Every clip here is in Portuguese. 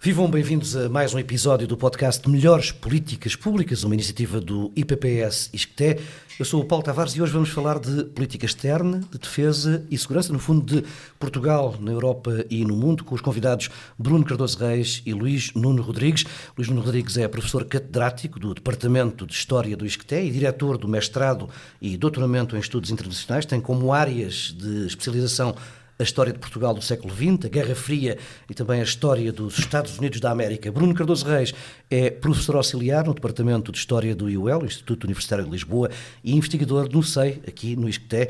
Vivam bem-vindos a mais um episódio do podcast Melhores Políticas Públicas, uma iniciativa do IPPS ISCTE. Eu sou o Paulo Tavares e hoje vamos falar de política externa, de defesa e segurança, no fundo de Portugal, na Europa e no mundo, com os convidados Bruno Cardoso Reis e Luís Nuno Rodrigues. Luís Nuno Rodrigues é professor catedrático do Departamento de História do ISCTE e diretor do mestrado e doutoramento em Estudos Internacionais. Tem como áreas de especialização a história de Portugal do século XX, a Guerra Fria e também a história dos Estados Unidos da América. Bruno Cardoso Reis é professor auxiliar no Departamento de História do IUL, Instituto Universitário de Lisboa, e investigador no SEI, aqui no ISCTE.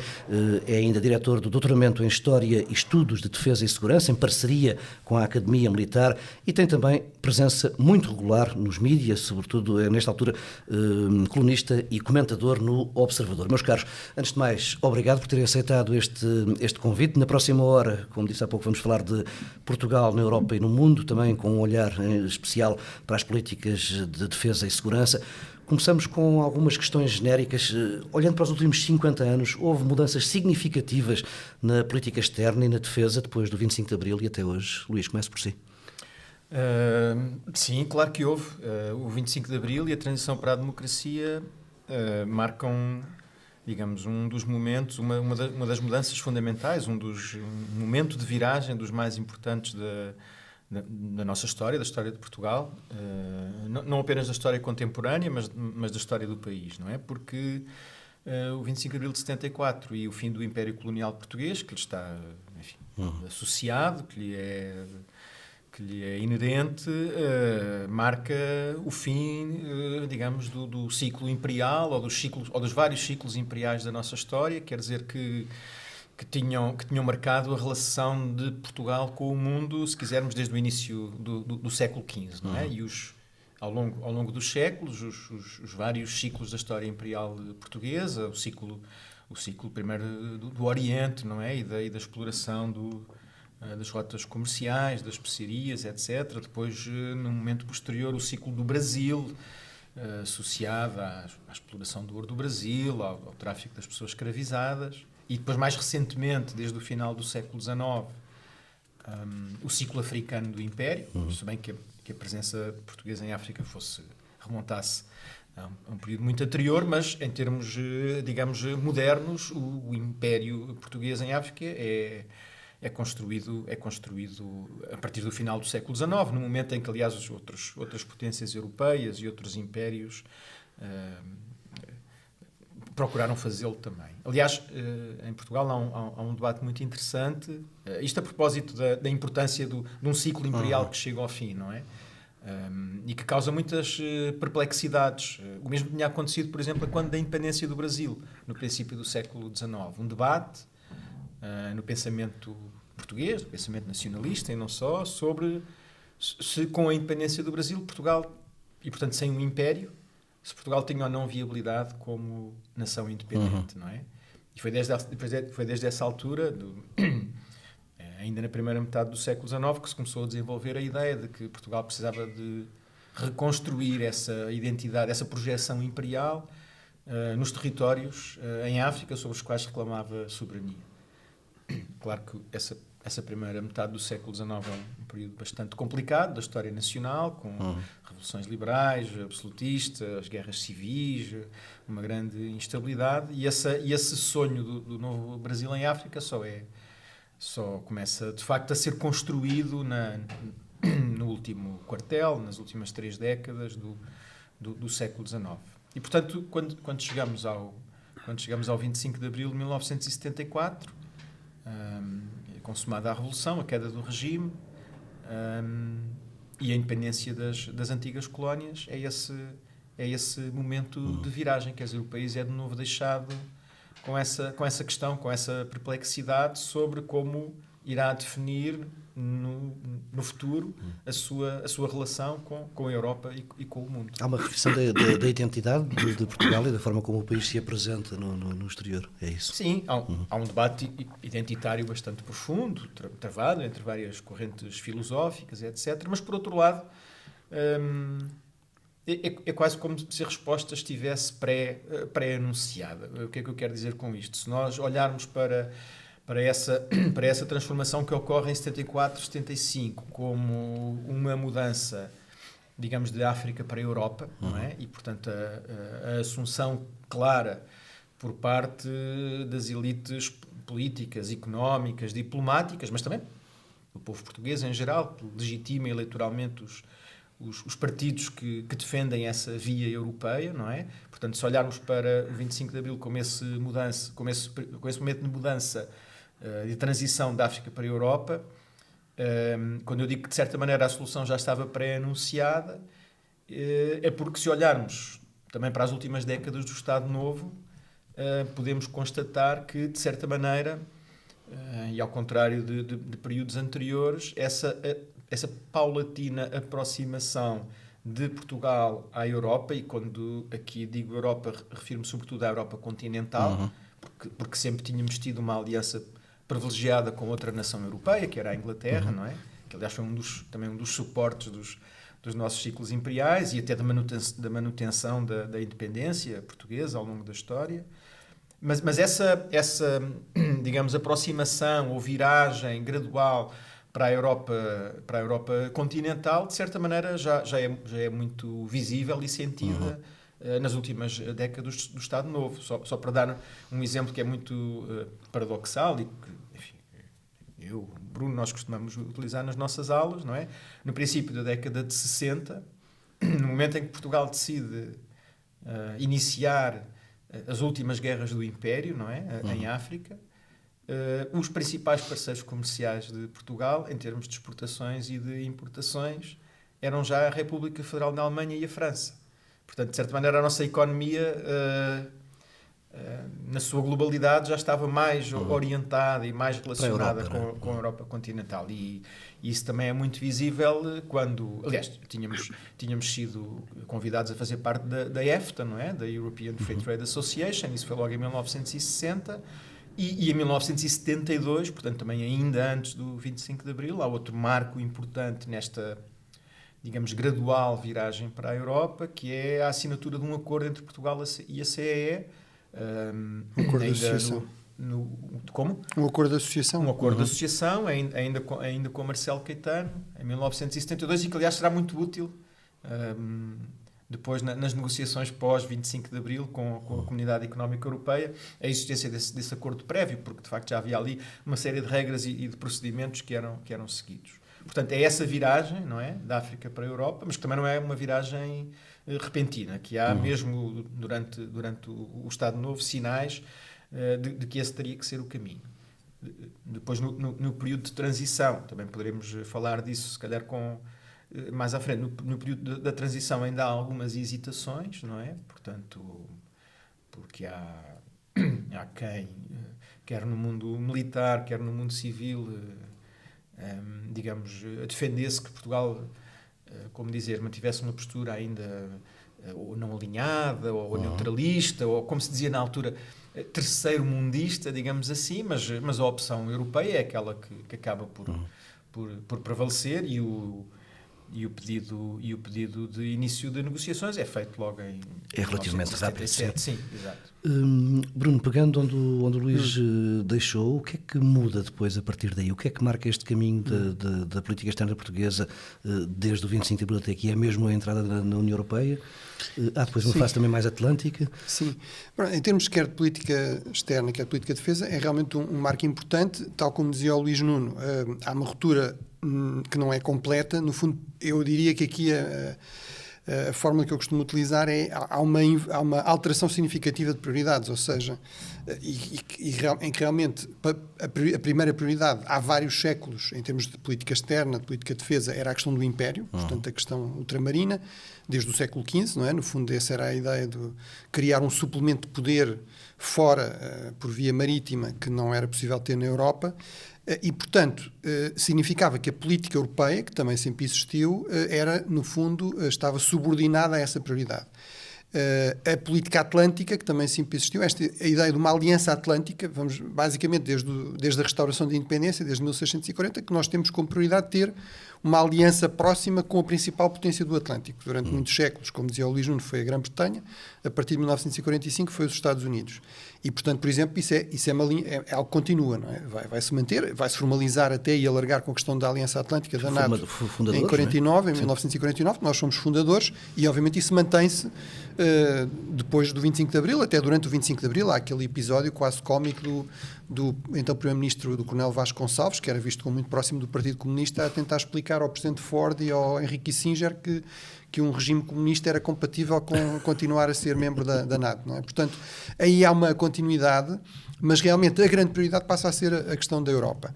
É ainda diretor do doutoramento em História e Estudos de Defesa e Segurança, em parceria com a Academia Militar, e tem também presença muito regular nos mídias, sobretudo nesta altura colunista e comentador no Observador. Meus caros, antes de mais, obrigado por terem aceitado este convite. Na próxima hora, como disse há pouco, vamos falar de Portugal na Europa e no mundo, também com um olhar especial para as políticas de defesa e segurança. Começamos com algumas questões genéricas. Olhando para os últimos 50 anos, houve mudanças significativas na política externa e na defesa depois do 25 de Abril e até hoje. Luís, comece por si. Sim, claro que houve. O 25 de Abril e a transição para a democracia marcam, digamos, um dos momentos, uma das mudanças fundamentais, um momento de viragem dos mais importantes da nossa história, da história de Portugal, não apenas da história contemporânea, mas da história do país, não é? Porque o 25 de Abril de 74 e o fim do Império Colonial Português, que lhe está, enfim, associado, que lhe é inerente, marca o fim, digamos, do ciclo imperial ou dos vários ciclos imperiais da nossa história. Quer dizer que tinham marcado a relação de Portugal com o mundo, se quisermos, desde o início do século XV, não é? E ao longo dos séculos, os vários ciclos da história imperial portuguesa, o ciclo primeiro do Oriente, não é? E da exploração das rotas comerciais, das especiarias, etc. Depois, num momento posterior, o ciclo do Brasil, associado à exploração do ouro do Brasil, ao tráfico das pessoas escravizadas. E depois, mais recentemente, desde o final do século XIX, o ciclo africano do Império, se bem que a presença portuguesa em África remontasse a um período muito anterior, mas em termos, digamos, modernos, o Império português em África é construído a partir do final do século XIX, no momento em que, aliás, outras potências europeias e outros impérios procuraram fazê-lo também. Aliás, em Portugal há um debate muito interessante, isto a propósito da importância de um ciclo imperial que chega ao fim, não é? E que causa muitas perplexidades. O mesmo tinha acontecido, por exemplo, quando da independência do Brasil, no princípio do século XIX. Um debate no pensamento português, no pensamento nacionalista e não só, sobre se com a independência do Brasil, Portugal, e portanto sem um império, se Portugal tinha ou não viabilidade como nação independente, não é? E foi desde essa altura, ainda na primeira metade do século XIX, que se começou a desenvolver a ideia de que Portugal precisava de reconstruir essa identidade, essa projeção imperial nos territórios em África sobre os quais reclamava soberania. Claro que essa primeira metade do século XIX é um período bastante complicado da história nacional, com revoluções liberais, absolutistas, guerras civis, uma grande instabilidade, e esse sonho do novo Brasil em África só começa, de facto, a ser construído no último quartel, nas últimas 3 décadas do século XIX. E, portanto, quando chegamos ao 25 de Abril de 1974, consumada a Revolução, a queda do regime e a independência das antigas colónias, é esse momento de viragem. Quer dizer, o país é de novo deixado com essa questão, com essa perplexidade sobre como irá definir no futuro a sua relação com a Europa e com o mundo. Há uma reflexão da identidade de Portugal e da forma como o país se apresenta no exterior, é isso? Sim, há um debate identitário bastante profundo, travado entre várias correntes filosóficas, etc. Mas, por outro lado, é quase como se a resposta estivesse pré-anunciada. O que é que eu quero dizer com isto? Se nós olharmos para para essa transformação que ocorre em 74, 75, como uma mudança, digamos, de África para a Europa, não é? E, portanto, a assunção clara por parte das elites políticas, económicas, diplomáticas, mas também do povo português em geral, que legitima eleitoralmente os partidos que defendem essa via europeia, não é? Portanto, se olharmos para o 25 de Abril como esse momento de mudança, de transição da África para a Europa, quando eu digo que, de certa maneira, a solução já estava pré-anunciada, é porque, se olharmos também para as últimas décadas do Estado Novo, podemos constatar que, de certa maneira, e ao contrário de períodos anteriores, essa paulatina aproximação de Portugal à Europa, e quando aqui digo Europa, refiro-me sobretudo à Europa continental, porque sempre tínhamos tido uma aliança privilegiada com outra nação europeia, que era a Inglaterra, não é? Que, aliás, foi também um dos suportes dos nossos ciclos imperiais e até da manutenção da independência portuguesa ao longo da história. Mas essa, digamos, aproximação ou viragem gradual para a Europa continental, de certa maneira, já é muito visível e sentida nas últimas décadas do Estado Novo. Só para dar um exemplo que é muito paradoxal e que, enfim, eu, Bruno, nós costumamos utilizar nas nossas aulas, não é? No princípio da década de 60, no momento em que Portugal decide iniciar as últimas guerras do Império, não é? Em África, os principais parceiros comerciais de Portugal, em termos de exportações e de importações, eram já a República Federal da Alemanha e a França. Portanto, de certa maneira, a nossa economia, na sua globalidade, já estava mais orientada e mais relacionada com a Europa continental. E isso também é muito visível quando... Aliás, tínhamos sido convidados a fazer parte da EFTA, não é? Da European Free Trade Association. Isso foi logo em 1960. E em 1972, portanto, também ainda antes do 25 de Abril, há outro marco importante nesta, digamos, gradual viragem para a Europa, que é a assinatura de um acordo entre Portugal e a CEE. Um acordo de associação. Como? Um acordo de associação. Um acordo de associação, ainda com Marcelo Caetano, em 1972, e que, aliás, será muito útil depois nas negociações pós-25 de Abril com a Comunidade Económica Europeia, a existência desse acordo prévio, porque, de facto, já havia ali uma série de regras e de procedimentos que eram seguidos. Portanto, é essa viragem, não é, da África para a Europa, mas que também não é uma viragem repentina, que há mesmo durante o Estado Novo sinais de que esse teria que ser o caminho. Depois, no período de transição, também poderemos falar disso, se calhar, mais à frente. No período da transição ainda há algumas hesitações, não é? Portanto, porque há quem, quer no mundo militar, quer no mundo civil, digamos, defendesse que Portugal, como dizer, mantivesse uma postura ainda ou não alinhada, ou neutralista, ou, como se dizia na altura, terceiro-mundista, digamos assim, mas a opção europeia é aquela que acaba por prevalecer, e o pedido de início de negociações é feito logo em... É relativamente rápido. Sim, exato. Bruno, pegando onde o Luís deixou, o que é que muda depois a partir daí? O que é que marca este caminho da política externa portuguesa desde o 25 de Abril até aqui? É mesmo a entrada na União Europeia? Há depois uma fase também mais atlântica? Sim. Em termos quer de política externa, quer de política de defesa, é realmente um marco importante, tal como dizia o Luís Nuno. Há uma ruptura que não é completa. No fundo, eu diria que aqui a fórmula que eu costumo utilizar é há uma alteração significativa de prioridades, ou seja, em que realmente a primeira prioridade há vários séculos, em termos de política externa, de política de defesa, era a questão do império, portanto a questão ultramarina, desde o século XV, não é? No fundo essa era a ideia de criar um suplemento de poder fora, por via marítima, que não era possível ter na Europa. E, portanto, significava que a política europeia, que também sempre existiu, no fundo, estava subordinada a essa prioridade. A política atlântica, que também sempre existiu, a ideia de uma aliança atlântica, vamos basicamente desde a restauração da independência, desde 1640, que nós temos como prioridade ter uma aliança próxima com a principal potência do Atlântico. Durante muitos séculos, como dizia o Luís Nuno, foi a Grã-Bretanha, a partir de 1945 foi os Estados Unidos. E, portanto, por exemplo, isso é algo que continua, não é? Vai-se manter, vai-se formalizar até e alargar com a questão da Aliança Atlântica da NATO em 49, em 1949, nós somos fundadores, e obviamente isso mantém-se depois do 25 de Abril, até durante o 25 de Abril. Há aquele episódio quase cómico do então Primeiro-Ministro, do Coronel Vasconcelos, que era visto como muito próximo do Partido Comunista, a tentar explicar ao Presidente Ford e ao Henry Kissinger que um regime comunista era compatível com continuar a ser membro da NATO, não é? Portanto, aí há uma continuidade, mas realmente a grande prioridade passa a ser a questão da Europa.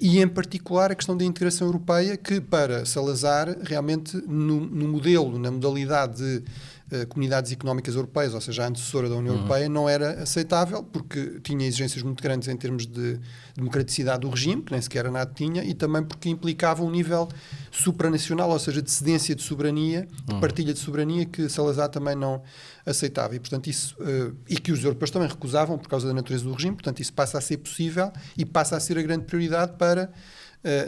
E, em particular, a questão da integração europeia, que para Salazar, realmente, no modelo, na modalidade de comunidades económicas europeias, ou seja, a antecessora da União Europeia, não era aceitável, porque tinha exigências muito grandes em termos de democraticidade do regime, que nem sequer a NATO tinha, e também porque implicava um nível supranacional, ou seja, de cedência de soberania, de partilha de soberania, que Salazar também não aceitava. E, portanto, isso, e que os europeus também recusavam por causa da natureza do regime. Portanto, isso passa a ser possível e passa a ser a grande prioridade para,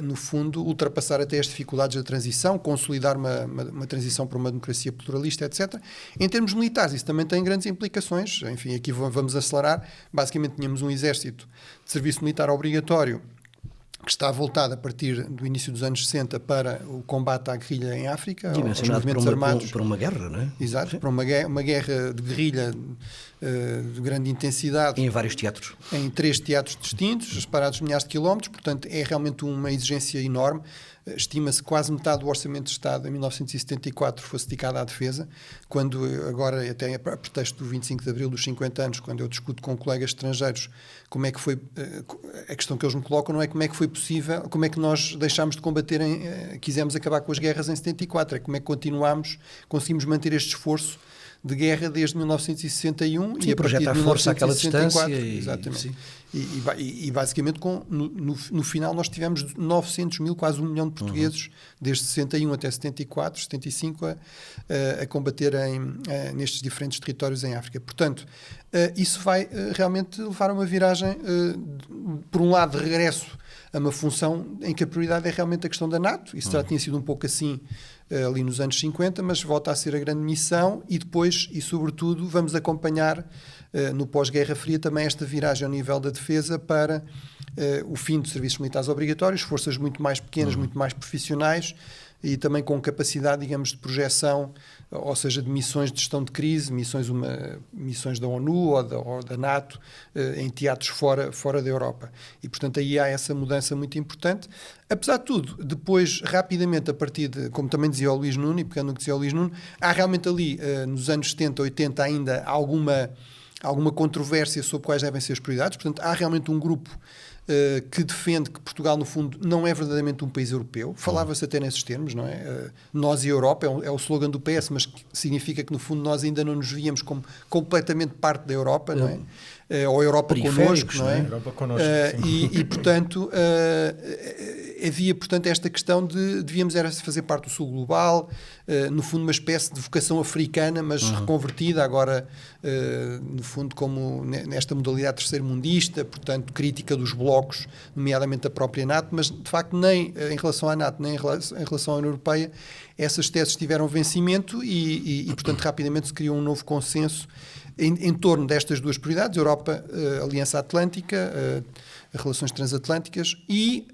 no fundo, ultrapassar até as dificuldades da transição, consolidar uma transição para uma democracia pluralista, etc. Em termos militares, isso também tem grandes implicações. Enfim, aqui vamos acelerar. Basicamente, tínhamos um exército de serviço militar obrigatório que está voltado a partir do início dos anos 60 para o combate à guerrilha em África, aos movimentos armados. Para uma guerra, não é? Exato, para uma guerra de guerrilha de grande intensidade. Em vários teatros. Em 3 teatros distintos, espalhados milhares de quilómetros, portanto é realmente uma exigência enorme. Estima-se que quase metade do Orçamento de Estado em 1974 fosse dedicada à defesa, quando agora, até a pretexto do 25 de Abril dos 50 anos, quando eu discuto com colegas estrangeiros como é que foi, a questão que eles me colocam não é como é que foi possível, como é que nós deixámos de combater, quisemos acabar com as guerras em 74, é como é que conseguimos manter este esforço de guerra desde 1961 sim, e a partir de 1964. Exatamente. E basicamente no final nós tivemos 900 mil, quase 1 milhão de portugueses desde 61 até 74, 75 a combaterem nestes diferentes territórios em África. Portanto, isso vai realmente levar a uma viragem, por um lado, de regresso a uma função em que a prioridade é realmente a questão da NATO. Isso já tinha sido um pouco assim ali nos anos 50, mas volta a ser a grande missão e depois, e sobretudo, vamos acompanhar no pós-Guerra Fria também esta viragem ao nível da defesa para o fim dos serviços militares obrigatórios, forças muito mais pequenas, muito mais profissionais e também com capacidade, digamos, de projeção, ou seja, de missões de gestão de crise, missões da ONU ou da NATO em teatros fora da Europa. E, portanto, aí há essa mudança muito importante. Apesar de tudo, depois, rapidamente, a partir de, como também dizia o Luís Nuno, e pegando o que dizia o Luís Nuno, há realmente ali, nos anos 70, 80, ainda alguma controvérsia sobre quais devem ser as prioridades. Portanto, há realmente um grupo que defende que Portugal, no fundo, não é verdadeiramente um país europeu. Falava-se até nesses termos, não é? Nós e a Europa é o slogan do PS, mas que significa que, no fundo, nós ainda não nos víamos como completamente parte da Europa, não é? Ou a Europa connosco, não é? Europa connosco, e portanto, havia, portanto, esta questão de devíamos era fazer parte do Sul Global, no fundo uma espécie de vocação africana, mas reconvertida agora, no fundo, como nesta modalidade terceiro-mundista, portanto, crítica dos blocos, nomeadamente a própria NATO, mas, de facto, nem em relação à NATO, nem em relação à União Europeia, essas teses tiveram vencimento e portanto, rapidamente se criou um novo consenso em torno destas duas prioridades, Europa, Aliança Atlântica, relações transatlânticas e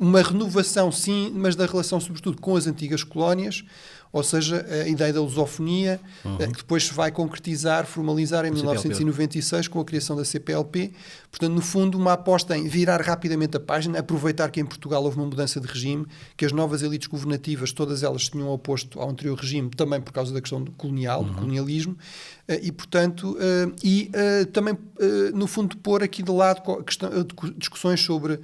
uma renovação, sim, mas da relação, sobretudo, com as antigas colónias, ou seja, a ideia da lusofonia, que depois se vai concretizar, formalizar em 1996 com a criação da CPLP. Portanto, no fundo, uma aposta em virar rapidamente a página, aproveitar que em Portugal houve uma mudança de regime, que as novas elites governativas, todas elas se tinham oposto ao anterior regime, também por causa da questão colonial, do colonialismo, e, portanto, também, no fundo, pôr aqui de lado discussões sobre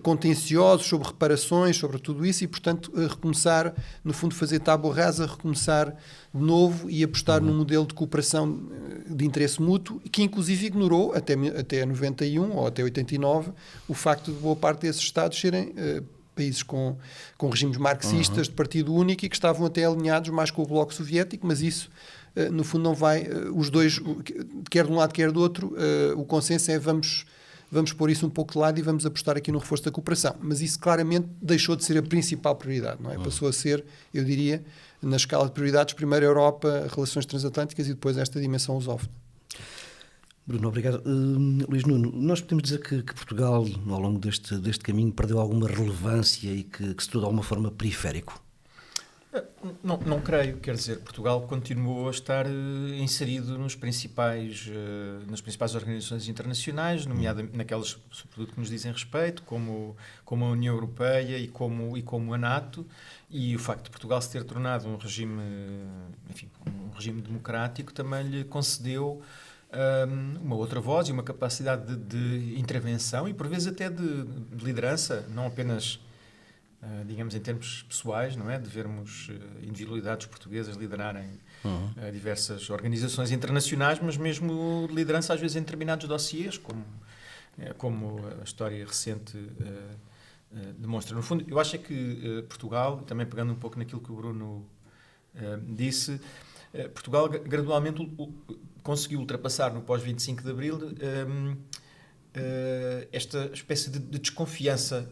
contenciosos, sobre reparações, sobre tudo isso, e, portanto, recomeçar, no fundo, fazer tábua rasa, recomeçar de novo e apostar num modelo de cooperação de interesse mútuo, que inclusive ignorou, até 91 ou até 89, o facto de boa parte desses Estados serem países com regimes marxistas de partido único e que estavam até alinhados mais com o Bloco Soviético, mas isso, no fundo, não vai... os dois, quer de um lado, quer do outro, o consenso é vamos pôr isso um pouco de lado e vamos apostar aqui no reforço da cooperação. Mas isso claramente deixou de ser a principal prioridade, não é? Passou a ser, eu diria, na escala de prioridades, primeiro a Europa, relações transatlânticas e depois esta dimensão lusófona. Bruno, obrigado. Luís Nuno, nós podemos dizer que Portugal, ao longo deste caminho, perdeu alguma relevância e que se tornou de alguma forma periférico? Não creio, quer dizer, Portugal continuou a estar inserido nas principais organizações internacionais, nomeadamente naquelas, sobretudo, que nos dizem respeito, como a União Europeia e como a NATO, e o facto de Portugal se ter tornado um regime democrático também lhe concedeu uma outra voz e uma capacidade de intervenção e, por vezes, até de liderança, não apenas digamos em termos pessoais, não é? De vermos individualidades portuguesas liderarem diversas organizações internacionais, mas mesmo liderança às vezes em determinados dossiês, como a história recente demonstra. No fundo, eu acho que Portugal, também pegando um pouco naquilo que o Bruno disse, Portugal gradualmente conseguiu ultrapassar no pós-25 de Abril esta espécie de desconfiança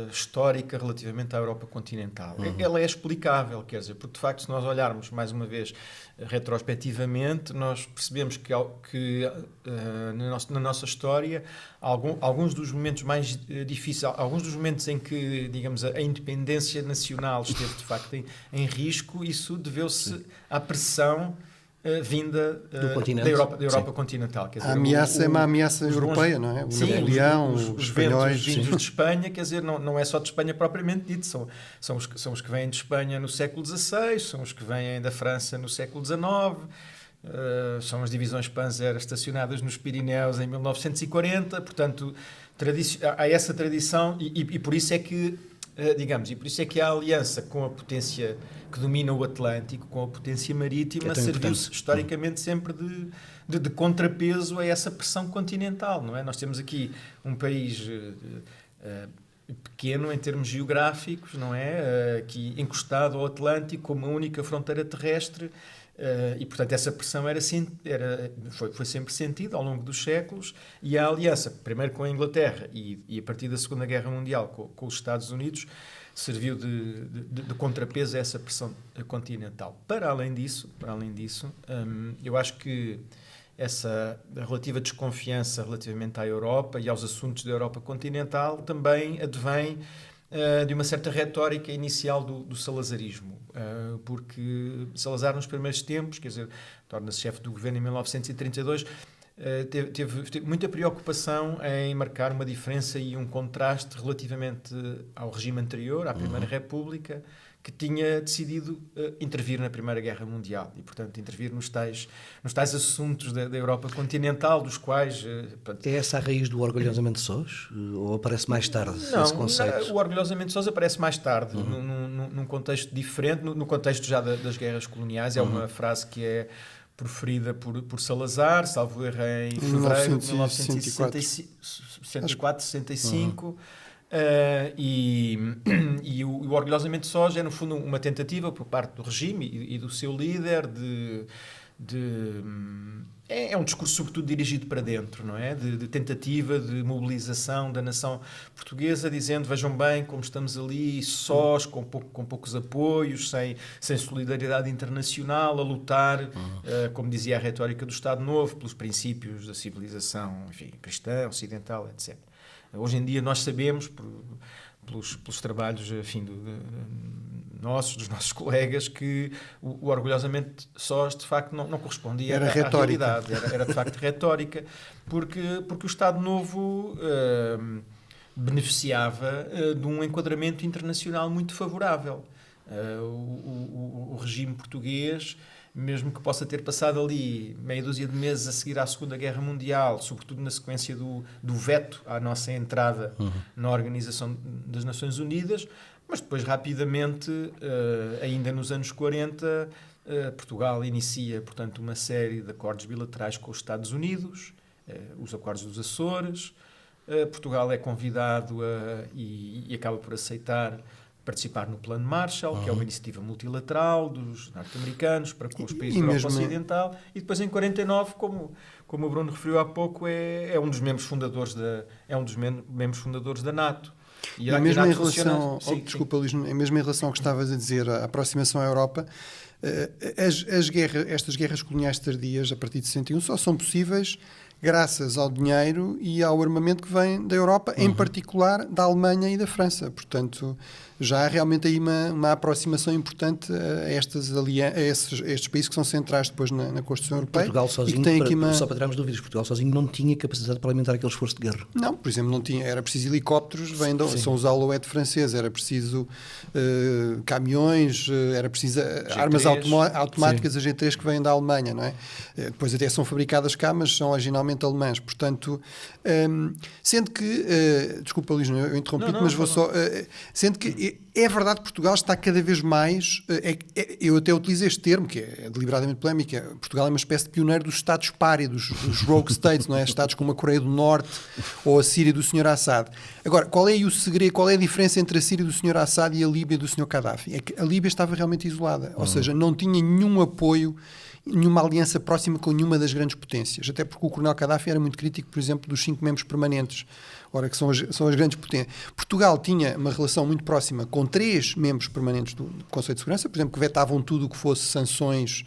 histórica relativamente à Europa continental. Ela é explicável, quer dizer, porque de facto, se nós olharmos mais uma vez retrospectivamente, nós percebemos que na nossa história alguns dos momentos mais difíceis, alguns dos momentos em que, digamos, a independência nacional esteve de facto em risco, isso deveu-se à pressão vinda da Europa continental. Quer dizer, a ameaça é uma ameaça europeia, não é? O Napoleão, os espanhóis... Os vindos de Espanha, quer dizer, não é só de Espanha propriamente dito, são os que vêm de Espanha no século XVI, são os que vêm da França no século XIX, são as divisões Panzer estacionadas nos Pirineus em 1940, portanto, há essa tradição e por isso é que e por isso é que a aliança com a potência que domina o Atlântico, com a potência marítima, serviu-se historicamente sempre de contrapeso a essa pressão continental, não é? Nós temos aqui um país pequeno em termos geográficos, não é? Aqui encostado ao Atlântico, como a única fronteira terrestre, e portanto essa pressão foi sempre sentida ao longo dos séculos, e a aliança, primeiro com a Inglaterra e a partir da Segunda Guerra Mundial com os Estados Unidos, serviu de contrapeso a essa pressão continental. Para além disso, eu acho que essa relativa desconfiança relativamente à Europa e aos assuntos da Europa continental também advém de uma certa retórica inicial do salazarismo, porque Salazar, nos primeiros tempos, quer dizer, torna-se chefe do governo em 1932, teve muita preocupação em marcar uma diferença e um contraste relativamente ao regime anterior, à Primeira República, que tinha decidido intervir na Primeira Guerra Mundial e, portanto, intervir nos tais assuntos da Europa continental, dos quais... É essa a raiz do Orgulhosamente Sós? Ou aparece mais tarde esse conceito? Não, o Orgulhosamente Sós aparece mais tarde, num contexto diferente, no contexto já das guerras coloniais. É uma frase que é proferida por Salazar, salvo erro, em fevereiro de 1964, 65. E o Orgulhosamente Sós é, no fundo, uma tentativa por parte do regime e do seu líder é um discurso sobretudo dirigido para dentro, não é? De tentativa de mobilização da nação portuguesa, dizendo, vejam bem como estamos ali sós, com poucos apoios, sem solidariedade internacional, a lutar, como dizia a retórica do Estado Novo, pelos princípios da civilização, enfim, cristã, ocidental, etc. Hoje em dia nós sabemos, pelos trabalhos, enfim, dos nossos colegas, que o Orgulhosamente Sós, de facto, não correspondia à realidade. Era, de facto, retórica, porque o Estado Novo beneficiava de um enquadramento internacional muito favorável. O regime português, mesmo que possa ter passado ali meia dúzia de meses a seguir à Segunda Guerra Mundial, sobretudo na sequência do veto à nossa entrada na Organização das Nações Unidas, mas depois rapidamente, ainda nos anos 40, Portugal inicia, portanto, uma série de acordos bilaterais com os Estados Unidos, os acordos dos Açores. Portugal é convidado e acaba por aceitar participar no Plano Marshall, que é uma iniciativa multilateral dos norte-americanos para com os países da Europa Ocidental, e depois em 49, como o Bruno referiu há pouco, é um dos membros fundadores da NATO. E mesmo em relação, desculpa, Luís, mesmo em relação ao que estavas a dizer, a aproximação à Europa, estas guerras coloniais tardias, a partir de 61, só são possíveis graças ao dinheiro e ao armamento que vem da Europa, em particular da Alemanha e da França. Portanto, já há realmente aí uma aproximação importante a estes países que são centrais depois na Constituição Europeia. Portugal sozinho, e que tem aqui só para tirarmos dúvidas, Portugal sozinho não tinha capacidade para alimentar aquele esforço de guerra. Não, por exemplo, não tinha, era preciso helicópteros, são os Alouette franceses, era preciso caminhões, era preciso armas automáticas, a G3 que vêm da Alemanha, não é? Depois até são fabricadas cá, mas são originalmente alemãs. Portanto, sendo que, desculpa Luís, eu interrompi-te, mas vou só... sendo que é verdade que Portugal está cada vez mais... eu até utilizo este termo, que é deliberadamente polémico. Portugal é uma espécie de pioneiro dos Estados pária, dos rogue states, não é? Estados como a Coreia do Norte ou a Síria do Sr. Assad. Agora, qual é o segredo, qual é a diferença entre a Síria do Sr. Assad e a Líbia do Sr. Gaddafi? É que a Líbia estava realmente isolada, ou seja, não tinha nenhum apoio, nenhuma aliança próxima com nenhuma das grandes potências, até porque o coronel Gaddafi era muito crítico, por exemplo, dos 5 membros permanentes, ora que são as grandes potências. Portugal tinha uma relação muito próxima com 3 membros permanentes do Conselho de Segurança, por exemplo, que vetavam tudo o que fosse sanções,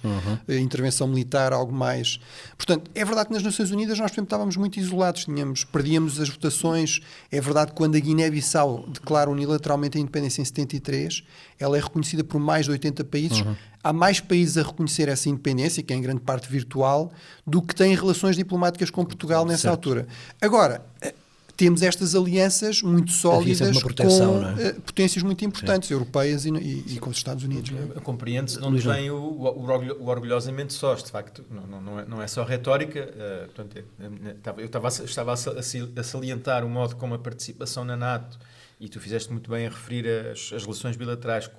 intervenção militar, algo mais. Portanto, é verdade que nas Nações Unidas nós, por exemplo, estávamos muito isolados, perdíamos as votações. É verdade que quando a Guiné-Bissau declara unilateralmente a independência em 73, ela é reconhecida por mais de 80 países. Há mais países a reconhecer essa independência, que é em grande parte virtual, do que têm relações diplomáticas com Portugal nessa altura. Agora, temos estas alianças muito sólidas com potências muito importantes, europeias e com os Estados Unidos. Compreende-se de onde vem o orgulhosamente sós, de facto, não é só retórica. Eu estava a salientar o modo como a participação na NATO, e tu fizeste muito bem a referir as relações bilaterais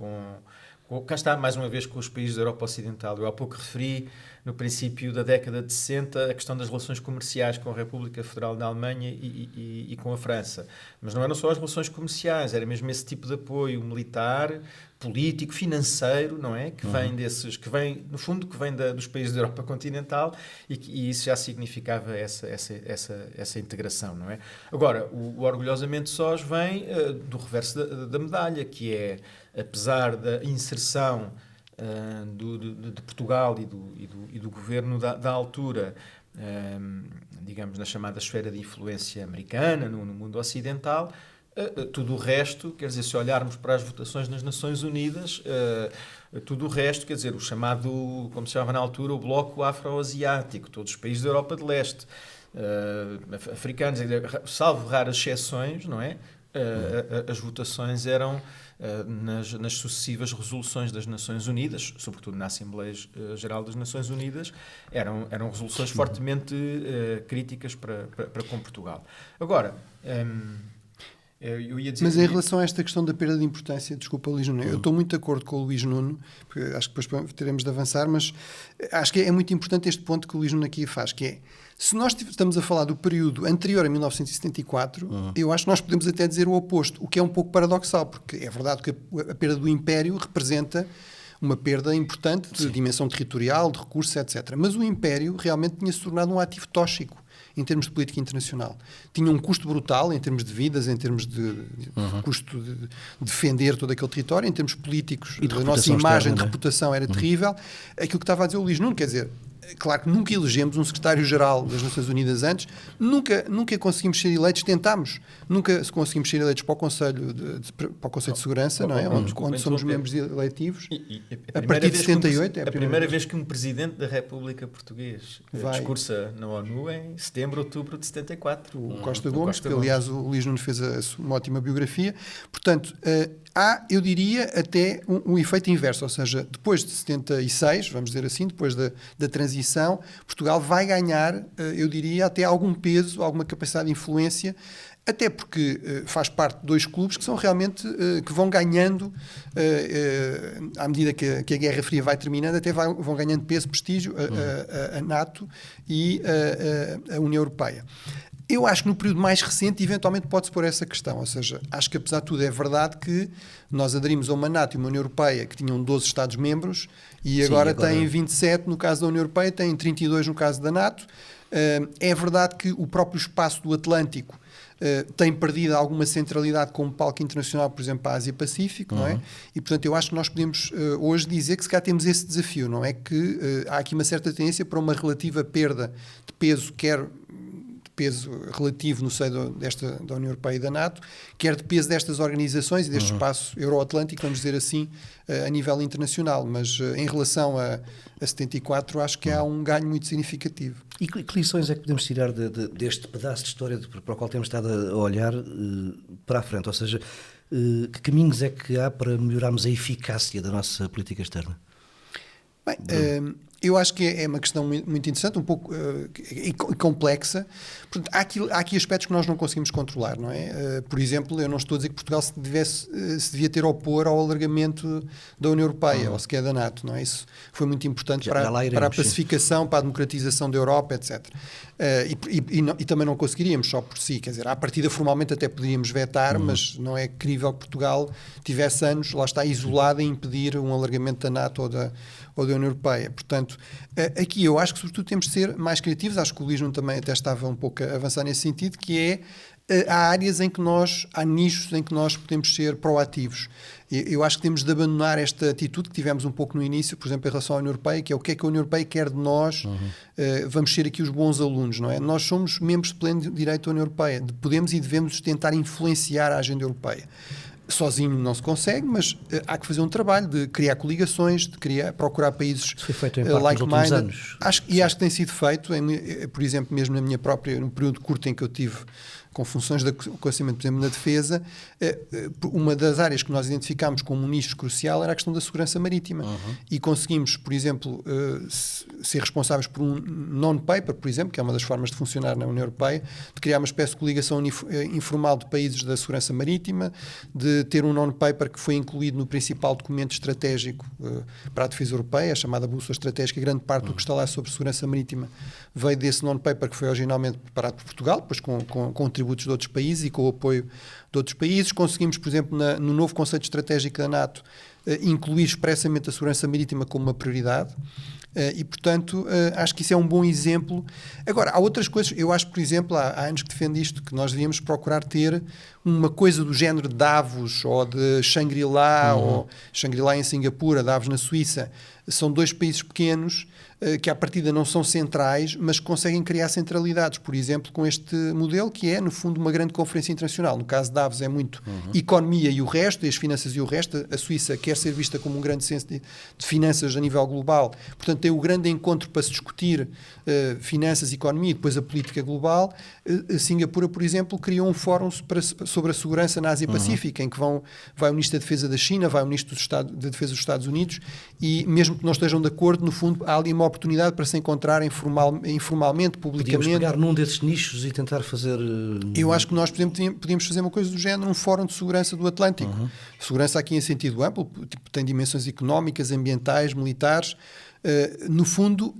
cá está, mais uma vez, com os países da Europa Ocidental. Eu há pouco referi, no princípio da década de 60, a questão das relações comerciais com a República Federal da Alemanha e com a França. Mas não eram só as relações comerciais, era mesmo esse tipo de apoio militar, político, financeiro, não é? Que vem no fundo, dos países da Europa continental, e isso já significava essa integração, não é? Agora, o orgulhosamente sós vem do reverso da medalha, que é, apesar da inserção de Portugal e do governo da altura, digamos, na chamada esfera de influência americana, no mundo ocidental, tudo o resto, quer dizer, se olharmos para as votações nas Nações Unidas, tudo o resto, quer dizer, o chamado, como se chamava na altura, o Bloco Afro-Asiático, todos os países da Europa de Leste, africanos, salvo raras exceções, não é? As votações eram nas sucessivas resoluções das Nações Unidas, sobretudo na Assembleia Geral das Nações Unidas, eram resoluções fortemente críticas para com Portugal. Agora, eu ia dizer... Mas em relação a esta questão da perda de importância, desculpa, Luís Nuno, eu estou muito de acordo com o Luís Nuno, porque acho que depois teremos de avançar, mas acho que é muito importante este ponto que o Luís Nuno aqui faz, que é, se nós estamos a falar do período anterior a 1974, eu acho que nós podemos até dizer o oposto, o que é um pouco paradoxal, porque é verdade que a perda do Império representa uma perda importante de dimensão territorial, de recursos, etc. Mas o Império realmente tinha se tornado um ativo tóxico em termos de política internacional. Tinha um custo brutal em termos de vidas, em termos de custo de defender todo aquele território, em termos políticos, a nossa imagem de reputação era terrível. Aquilo que estava a dizer o Luís Nuno, quer dizer, claro que nunca elegemos um secretário-geral das Nações Unidas antes, nunca conseguimos ser eleitos, tentámos, nunca conseguimos ser eleitos para o Conselho de Segurança, não é? Onde somos membros eletivos. A partir de 78 a primeira vez que um presidente da República Português discursa na ONU em setembro, outubro de 74. O Costa Gomes, que aliás o Luís Nunes fez uma ótima biografia. Portanto, há, eu diria, até um efeito inverso, ou seja, depois de 76, vamos dizer assim, depois da transição, Portugal vai ganhar, eu diria, até algum peso, alguma capacidade de influência, até porque faz parte de 2 clubes que são realmente, que vão ganhando, à medida que a Guerra Fria vai terminando, até vão ganhando peso, prestígio, a NATO e a União Europeia. Eu acho que no período mais recente, eventualmente, pode-se pôr essa questão. Ou seja, acho que, apesar de tudo, é verdade que nós aderimos a uma NATO e uma União Europeia que tinham 12 Estados-membros e agora têm 27 no caso da União Europeia, têm 32 no caso da NATO. É verdade que o próprio espaço do Atlântico tem perdido alguma centralidade como palco internacional, por exemplo, para a Ásia-Pacífico, não é? E, portanto, eu acho que nós podemos hoje dizer que se calhar temos esse desafio, não é? Que há aqui uma certa tendência para uma relativa perda de peso, quer peso relativo no seio da União Europeia e da NATO, quer de peso destas organizações e deste espaço euro-atlântico, vamos dizer assim, a nível internacional. Mas em relação a 74, acho que há um ganho muito significativo. E que lições é que podemos tirar deste pedaço de história para o qual temos estado a olhar para a frente? Ou seja, que caminhos é que há para melhorarmos a eficácia da nossa política externa? Bem, eu acho que é uma questão muito interessante, um pouco complexa. Portanto, há aqui aspectos que nós não conseguimos controlar, não é? Por exemplo, eu não estou a dizer que Portugal se devia ter opor ao alargamento da União Europeia, ou sequer da NATO, não é? Isso foi muito importante para a pacificação, para a democratização da Europa, etc. E também não conseguiríamos só por si, quer dizer, à partida formalmente até poderíamos vetar, mas não é crível que Portugal tivesse anos, lá está, isolado em impedir um alargamento da NATO ou da União Europeia. Portanto, aqui eu acho que sobretudo temos de ser mais criativos, acho que o Luís Nuno também até estava um pouco a avançar nesse sentido, que é, há áreas em que há nichos em que nós podemos ser proativos. Eu acho que temos de abandonar esta atitude que tivemos um pouco no início, por exemplo, em relação à União Europeia, que é o que a União Europeia quer de nós, vamos ser aqui os bons alunos, não é? Nós somos membros de pleno direito da União Europeia, podemos e devemos tentar influenciar a agenda europeia. Sozinho não se consegue, mas há que fazer um trabalho de criar coligações, de procurar países foi feito em parte nos últimos anos. Acho que tem sido feito, por exemplo, mesmo no período curto em que eu tive com funções de conhecimento, por exemplo, na defesa, uma das áreas que nós identificámos como um nicho crucial era a questão da segurança marítima. E conseguimos, por exemplo, ser responsáveis por um non-paper, por exemplo, que é uma das formas de funcionar na União Europeia, de criar uma espécie de coligação informal de países da segurança marítima, de ter um non-paper que foi incluído no principal documento estratégico para a defesa europeia, a chamada Bússola Estratégica. Grande parte do que está lá sobre segurança marítima veio desse non-paper que foi originalmente preparado por Portugal, depois com contributos de outros países e com o apoio de outros países. Conseguimos, por exemplo, no novo conceito estratégico da NATO, incluir expressamente a segurança marítima como uma prioridade. E, portanto, acho que isso é um bom exemplo. Agora, há outras coisas. Eu acho, por exemplo, há anos que defendo isto, que nós devíamos procurar ter uma coisa do género de Davos ou de Shangri-La, ou Shangri-La em Singapura, Davos na Suíça. São dois países pequenos que à partida não são centrais, mas conseguem criar centralidades, por exemplo, com este modelo que é, no fundo, uma grande conferência internacional. No caso de Davos é muito economia e o resto, e as finanças e o resto. A Suíça quer ser vista como um grande centro de finanças a nível global. Portanto, tem o grande encontro para se discutir finanças, economia e depois a política global. Singapura, por exemplo, criou um fórum sobre a segurança na Ásia-Pacífica, em que vai o Ministro da Defesa da China, vai o Ministro da Defesa dos Estados Unidos, e mesmo que não estejam de acordo, no fundo, há ali uma oportunidade para se encontrarem informalmente, publicamente. Podíamos pegar num desses nichos e tentar fazer... Eu acho que nós, por exemplo, podíamos fazer uma coisa do género, um fórum de segurança do Atlântico. Segurança aqui em sentido amplo, tem dimensões económicas, ambientais, militares. No fundo,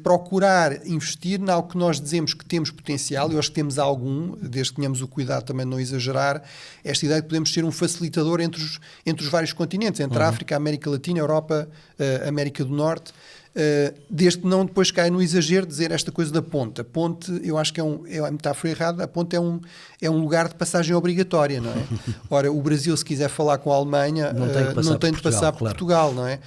procurar investir em algo que nós dizemos que temos potencial. Eu acho que temos algum, desde que tenhamos o cuidado também de não exagerar, esta ideia de podermos ser um facilitador entre os vários continentes, entre a África, a América Latina, a Europa, a América do Norte. Desde que não depois caia no exagero de dizer esta coisa da ponte. A ponte, eu acho que é a metáfora errada. A ponte é um lugar de passagem obrigatória, não é? Ora, o Brasil, se quiser falar com a Alemanha, não tem de passar por Portugal, não é?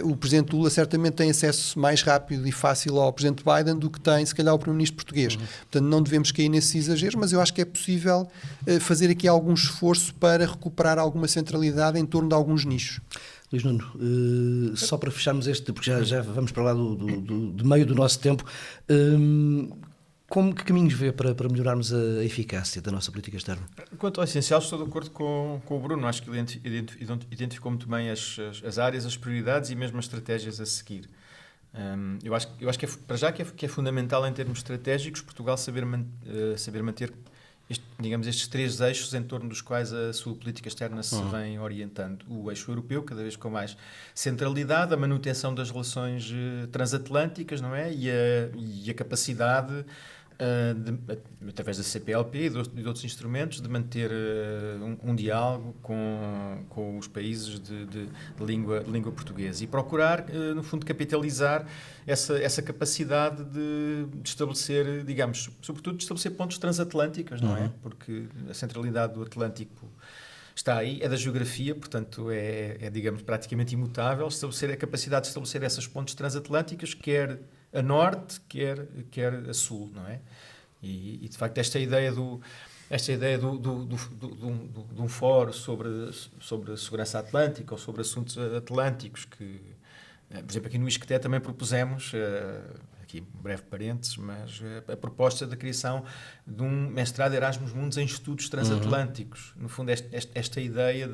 O Presidente Lula certamente tem acesso mais rápido e fácil ao Presidente Biden do que tem, se calhar, o Primeiro-Ministro português. Portanto, não devemos cair nesses exageros, mas eu acho que é possível fazer aqui algum esforço para recuperar alguma centralidade em torno de alguns nichos. Luís Nuno, só para fecharmos porque já vamos para lá do meio do nosso tempo, que caminhos vê para melhorarmos a eficácia da nossa política externa? Quanto ao essencial, estou de acordo com o Bruno. Acho que ele identificou muito bem as áreas, as prioridades e mesmo as estratégias a seguir. Eu acho que para já que é fundamental em termos estratégicos Portugal saber manter estes três eixos em torno dos quais a sua política externa se vem orientando. O eixo europeu, cada vez com mais centralidade, a manutenção das relações transatlânticas, não é? E a capacidade, através da CPLP e de outros instrumentos, de manter um diálogo com os países de língua portuguesa e procurar, no fundo, capitalizar essa capacidade de estabelecer, digamos, sobretudo de estabelecer pontos transatlânticos, não é? Porque a centralidade do Atlântico está aí, é da geografia, portanto digamos, praticamente imutável, estabelecer a capacidade de estabelecer essas pontes transatlânticas, quer a norte, quer a sul, não é? E de facto, esta ideia de um fórum sobre a segurança atlântica ou sobre assuntos atlânticos, que, por exemplo, aqui no ISCTE também propusemos, aqui um breve parênteses, mas a proposta da criação de um mestrado Erasmus Mundus em estudos transatlânticos. No fundo, esta ideia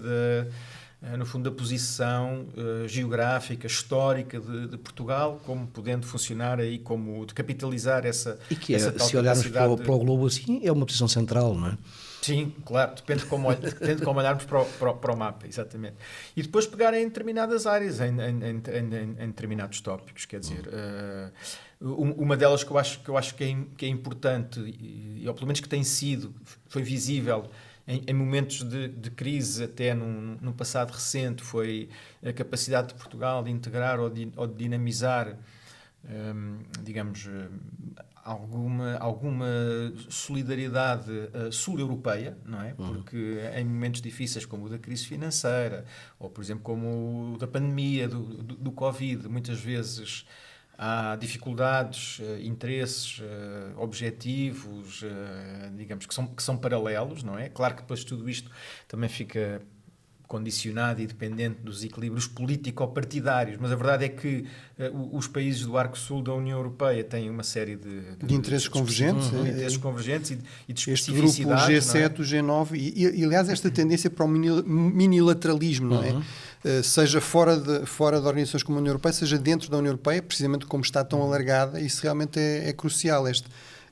no fundo, da posição geográfica, histórica de Portugal, como podendo funcionar aí, como de capitalizar essa e que essa tal se olharmos para capacidade o globo assim, é uma posição central, não é? Sim, claro, depende de como olharmos para o mapa, exatamente. E depois pegar em determinadas áreas, em determinados tópicos, quer dizer, uma delas que eu acho que é importante, ou pelo menos que foi visível em momentos de crise, até num passado recente, foi a capacidade de Portugal de integrar ou de dinamizar, digamos, alguma solidariedade sul-europeia, não é? Porque em momentos difíceis como o da crise financeira, ou por exemplo como o da pandemia, do Covid, muitas vezes há dificuldades, interesses, objetivos, digamos, que são paralelos, não é? Claro que depois tudo isto também fica condicionado e dependente dos equilíbrios político-partidários, mas a verdade é que os países do Arco Sul da União Europeia têm uma série de interesses convergentes. De interesses convergentes e de este grupo, o G7, o G9, e aliás esta tendência para o minilateralismo, não é? Seja fora de organizações como a União Europeia, seja dentro da União Europeia, precisamente como está tão alargada, isso realmente é crucial,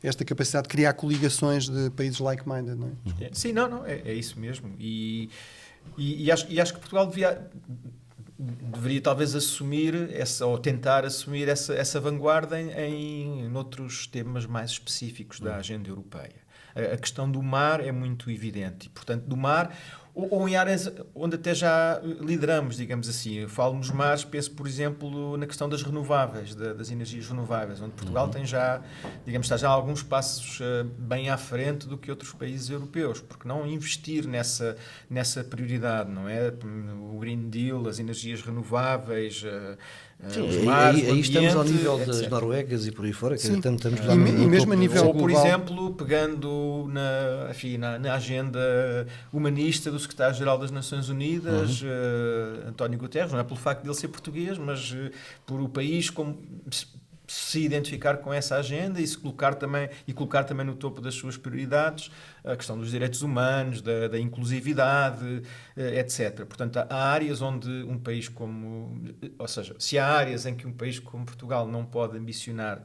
esta capacidade de criar coligações de países like-minded, não é? Sim, é isso mesmo. E acho que Portugal deveria talvez assumir ou tentar assumir essa vanguarda em outros temas mais específicos da agenda europeia. A questão do mar é muito evidente. E, portanto, do mar, ou em áreas onde até já lideramos, digamos assim. Eu falo nos mares, penso, por exemplo, na questão das renováveis, das energias renováveis, onde Portugal tem já, digamos, está já alguns passos bem à frente do que outros países europeus. Porque não investir nessa prioridade, não é? O Green Deal, as energias renováveis, os mares, aí estamos ao nível etc. das Noruegas e por aí fora, que estamos e mesmo a nível ou, por global. exemplo, pegando na agenda humanista do secretário-geral das Nações Unidas, António Guterres, não é pelo facto de ele ser português, mas por o país como se identificar com essa agenda e colocar também no topo das suas prioridades a questão dos direitos humanos, da inclusividade, etc. Portanto, há áreas onde um país ou seja, se há áreas em que um país como Portugal não pode ambicionar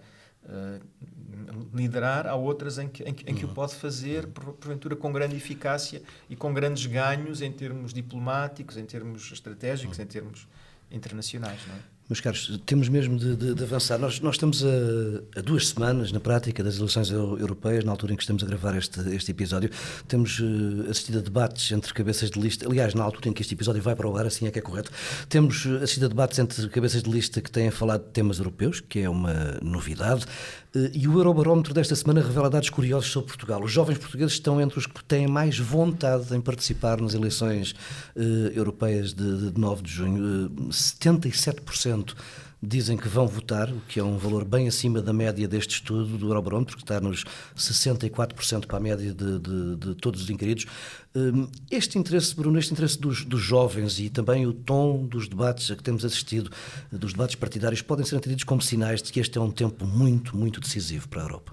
liderar, há outras em que o pode fazer, porventura, com grande eficácia e com grandes ganhos em termos diplomáticos, em termos estratégicos, em termos internacionais, não é? Meus caros, temos mesmo de avançar. Nós estamos a 2 semanas, na prática, das eleições europeias, na altura em que estamos a gravar este episódio. Temos assistido a debates entre cabeças de lista. Aliás, na altura em que este episódio vai para o ar, assim é que é correto. Temos assistido a debates entre cabeças de lista que têm falado de temas europeus, que é uma novidade. E o Eurobarómetro desta semana revela dados curiosos sobre Portugal. Os jovens portugueses estão entre os que têm mais vontade em participar nas eleições europeias de 9 de junho. 77% dizem que vão votar, o que é um valor bem acima da média deste estudo do Eurobarómetro, que está nos 64% para a média de todos os inquiridos. Este interesse, Bruno, dos jovens e também o tom dos debates a que temos assistido, dos debates partidários, podem ser entendidos como sinais de que este é um tempo muito, muito decisivo para a Europa.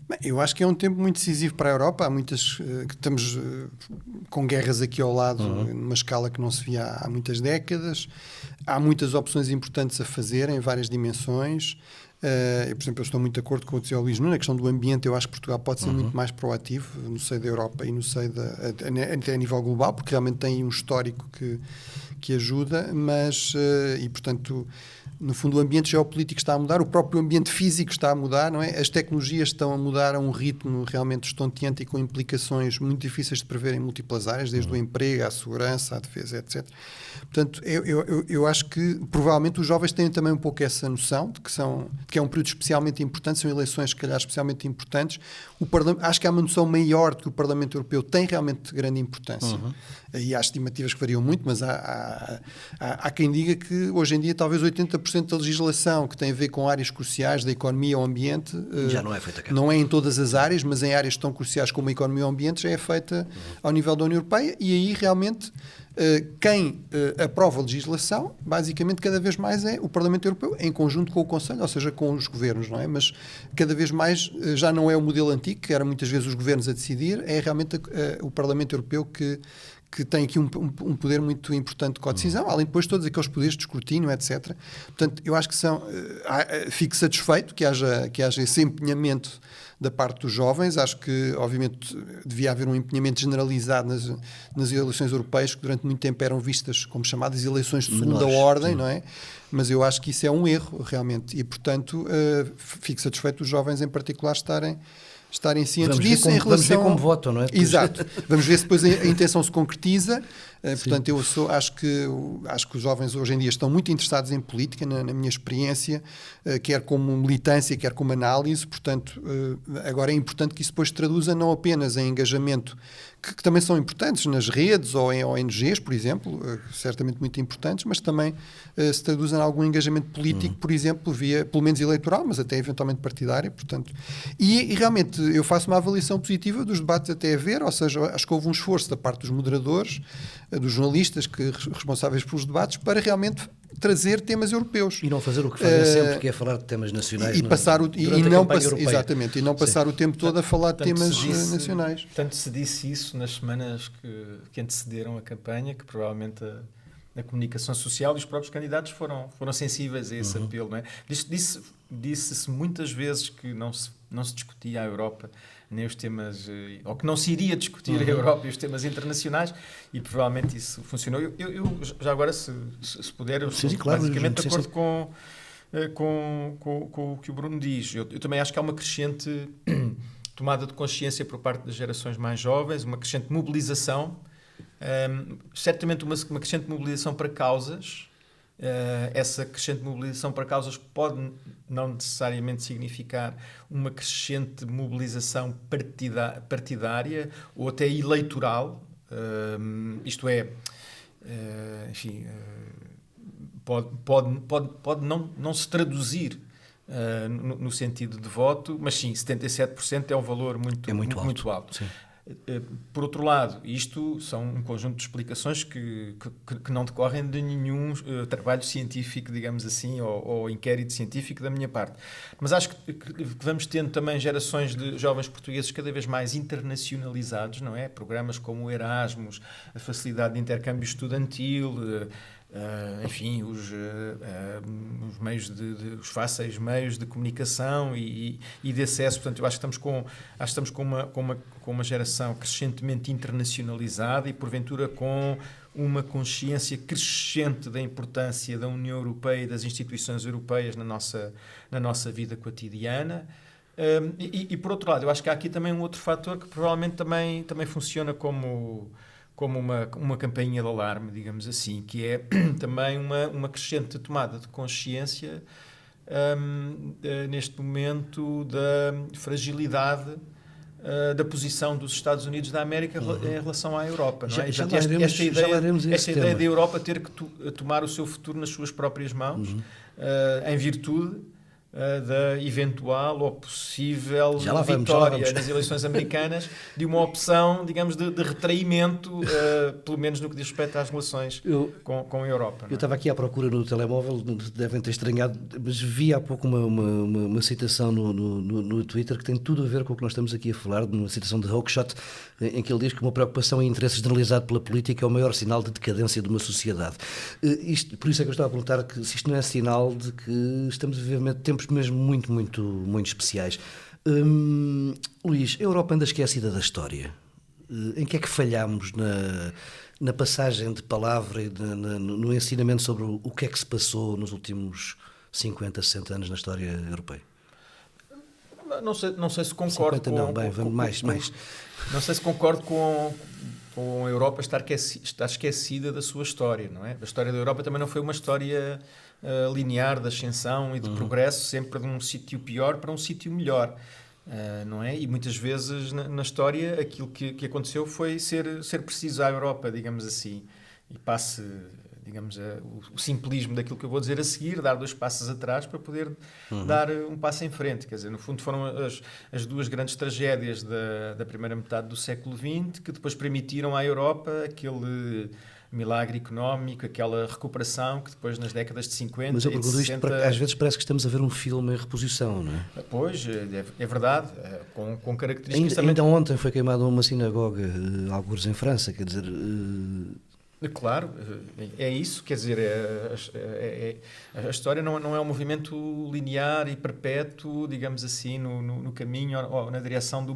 Bem, eu acho que é um tempo muito decisivo para a Europa. Há muitas que estamos com guerras aqui ao lado, numa escala que não se via há muitas décadas. Há muitas opções importantes a fazer em várias dimensões. Por exemplo, eu estou muito de acordo com o que dizia o Luís Nuno. A questão do ambiente, eu acho que Portugal pode ser muito mais proativo no seio da Europa e no seio até a nível global, porque realmente tem um histórico que ajuda, mas, e portanto, no fundo, o ambiente geopolítico está a mudar, o próprio ambiente físico está a mudar, não é? As tecnologias estão a mudar a um ritmo realmente estonteante e com implicações muito difíceis de prever em múltiplas áreas, desde o emprego, à segurança, à defesa, etc. Portanto, eu acho que provavelmente os jovens têm também um pouco essa noção de que é um período especialmente importante, são eleições, se calhar, especialmente importantes. Acho que há uma noção maior de que o Parlamento Europeu tem realmente grande importância. E há estimativas que variam muito, mas há Há quem diga que hoje em dia talvez 80% da legislação que tem a ver com áreas cruciais da economia ou ambiente já não é feita cá. Não é em todas as áreas, mas em áreas tão cruciais como a economia ou o ambiente já é feita ao nível da União Europeia, e aí realmente quem aprova a legislação, basicamente cada vez mais é o Parlamento Europeu, em conjunto com o Conselho, ou seja, com os governos, não é? Mas cada vez mais já não é o modelo antigo, que era muitas vezes os governos a decidir, é realmente o Parlamento Europeu que tem aqui um poder muito importante de co-decisão, além depois de todos aqueles poderes de escrutínio, etc. Portanto, eu acho que fico satisfeito que haja esse empenhamento da parte dos jovens. Acho que, obviamente, devia haver um empenhamento generalizado nas eleições europeias, que durante muito tempo eram vistas como chamadas eleições de segunda ordem, não é? Mas eu acho que isso é um erro, realmente. E, portanto, fico satisfeito os jovens, em particular, estarem cientes disso em relação... Vamos ver como votam, não é? Exato. Vamos ver se depois a intenção se concretiza. Portanto, acho que os jovens hoje em dia estão muito interessados em política, na minha experiência, quer como militância, quer como análise. Portanto, agora é importante que isso depois se traduza não apenas em engajamento, que também são importantes nas redes ou em ONGs, por exemplo, certamente muito importantes, mas também se traduza em algum engajamento político, por exemplo, via, pelo menos eleitoral, mas até eventualmente partidário. Portanto, e realmente eu faço uma avaliação positiva dos debates até a ver, ou seja, acho que houve um esforço da parte dos moderadores, dos jornalistas responsáveis pelos debates, para realmente trazer temas europeus. E não fazer o que fazem sempre, que é falar de temas nacionais. E passar exatamente, e não passar o tempo todo a falar de temas nacionais. Tanto se disse isso nas semanas que antecederam a campanha, que provavelmente a comunicação social e os próprios candidatos foram sensíveis a esse apelo. Não é? Disse-se muitas vezes que não se discutia a Europa, nem os temas, ou que não se iria discutir a Europa e os temas internacionais, e provavelmente isso funcionou. Eu já agora, se puder, eu estou basicamente de acordo com o que o Bruno diz. Eu também acho que há uma crescente tomada de consciência por parte das gerações mais jovens, uma crescente mobilização, certamente uma crescente mobilização para causas. Essa crescente mobilização para causas pode não necessariamente significar uma crescente mobilização partidária ou até eleitoral, isto é, enfim, pode não se traduzir no sentido de voto, mas sim, 77% é um valor muito alto. Sim. Por outro lado, isto são um conjunto de explicações que não decorrem de nenhum trabalho científico, digamos assim, ou inquérito científico da minha parte. Mas acho que vamos tendo também gerações de jovens portugueses cada vez mais internacionalizados, não é? Programas como o Erasmus, a facilidade de intercâmbio estudantil, enfim, os fáceis meios de comunicação e de acesso. Portanto, eu acho que estamos com uma geração crescentemente internacionalizada e, porventura, com uma consciência crescente da importância da União Europeia e das instituições europeias na nossa vida cotidiana. E, por outro lado, eu acho que há aqui também um outro fator que provavelmente também funciona como uma campainha de alarme, digamos assim, que é também uma crescente tomada de consciência neste momento da fragilidade da posição dos Estados Unidos da América em relação à Europa. Não é? Esta ideia da Europa ter que tomar o seu futuro nas suas próprias mãos, em virtude da eventual ou possível vitória nas eleições americanas de uma opção, digamos, de retraimento, pelo menos no que diz respeito às relações com a Europa. Eu estava aqui à procura no telemóvel, devem ter estranhado, mas vi há pouco uma citação no Twitter que tem tudo a ver com o que nós estamos aqui a falar, uma citação de Oakeshott, em que ele diz que uma preocupação e interesse generalizado pela política é o maior sinal de decadência de uma sociedade. Por isso é que eu estava a perguntar se isto não é sinal de que estamos a viver tempos mesmo muito, muito, muito especiais. Luís, a Europa anda esquecida da história. Em que é que falhamos na passagem de palavra e no ensinamento sobre o que é que se passou nos últimos 50, 60 anos na história europeia? Não sei se concordo 50 não, mais. Não sei se concordo com a Europa estar esquecida da sua história, não é? A história da Europa também não foi uma história linear de ascensão e de progresso, sempre de um sítio pior para um sítio melhor, não é? E muitas vezes na história aquilo que aconteceu foi ser preciso à Europa, digamos assim, e passe digamos, o simplismo daquilo que eu vou dizer a seguir, dar 2 passos atrás para poder dar um passo em frente. Quer dizer, no fundo foram as 2 grandes tragédias da primeira metade do século XX que depois permitiram à Europa aquele milagre económico, aquela recuperação que depois nas décadas de 50 Mas eu e de pergunto isto 60... porque às vezes parece que estamos a ver um filme em reposição, não é? Pois, é verdade, com características Ainda ontem foi queimada uma sinagoga, alguns em França, quer dizer... Claro, é isso, quer dizer, a história não é um movimento linear e perpétuo, digamos assim, no caminho ou na direção de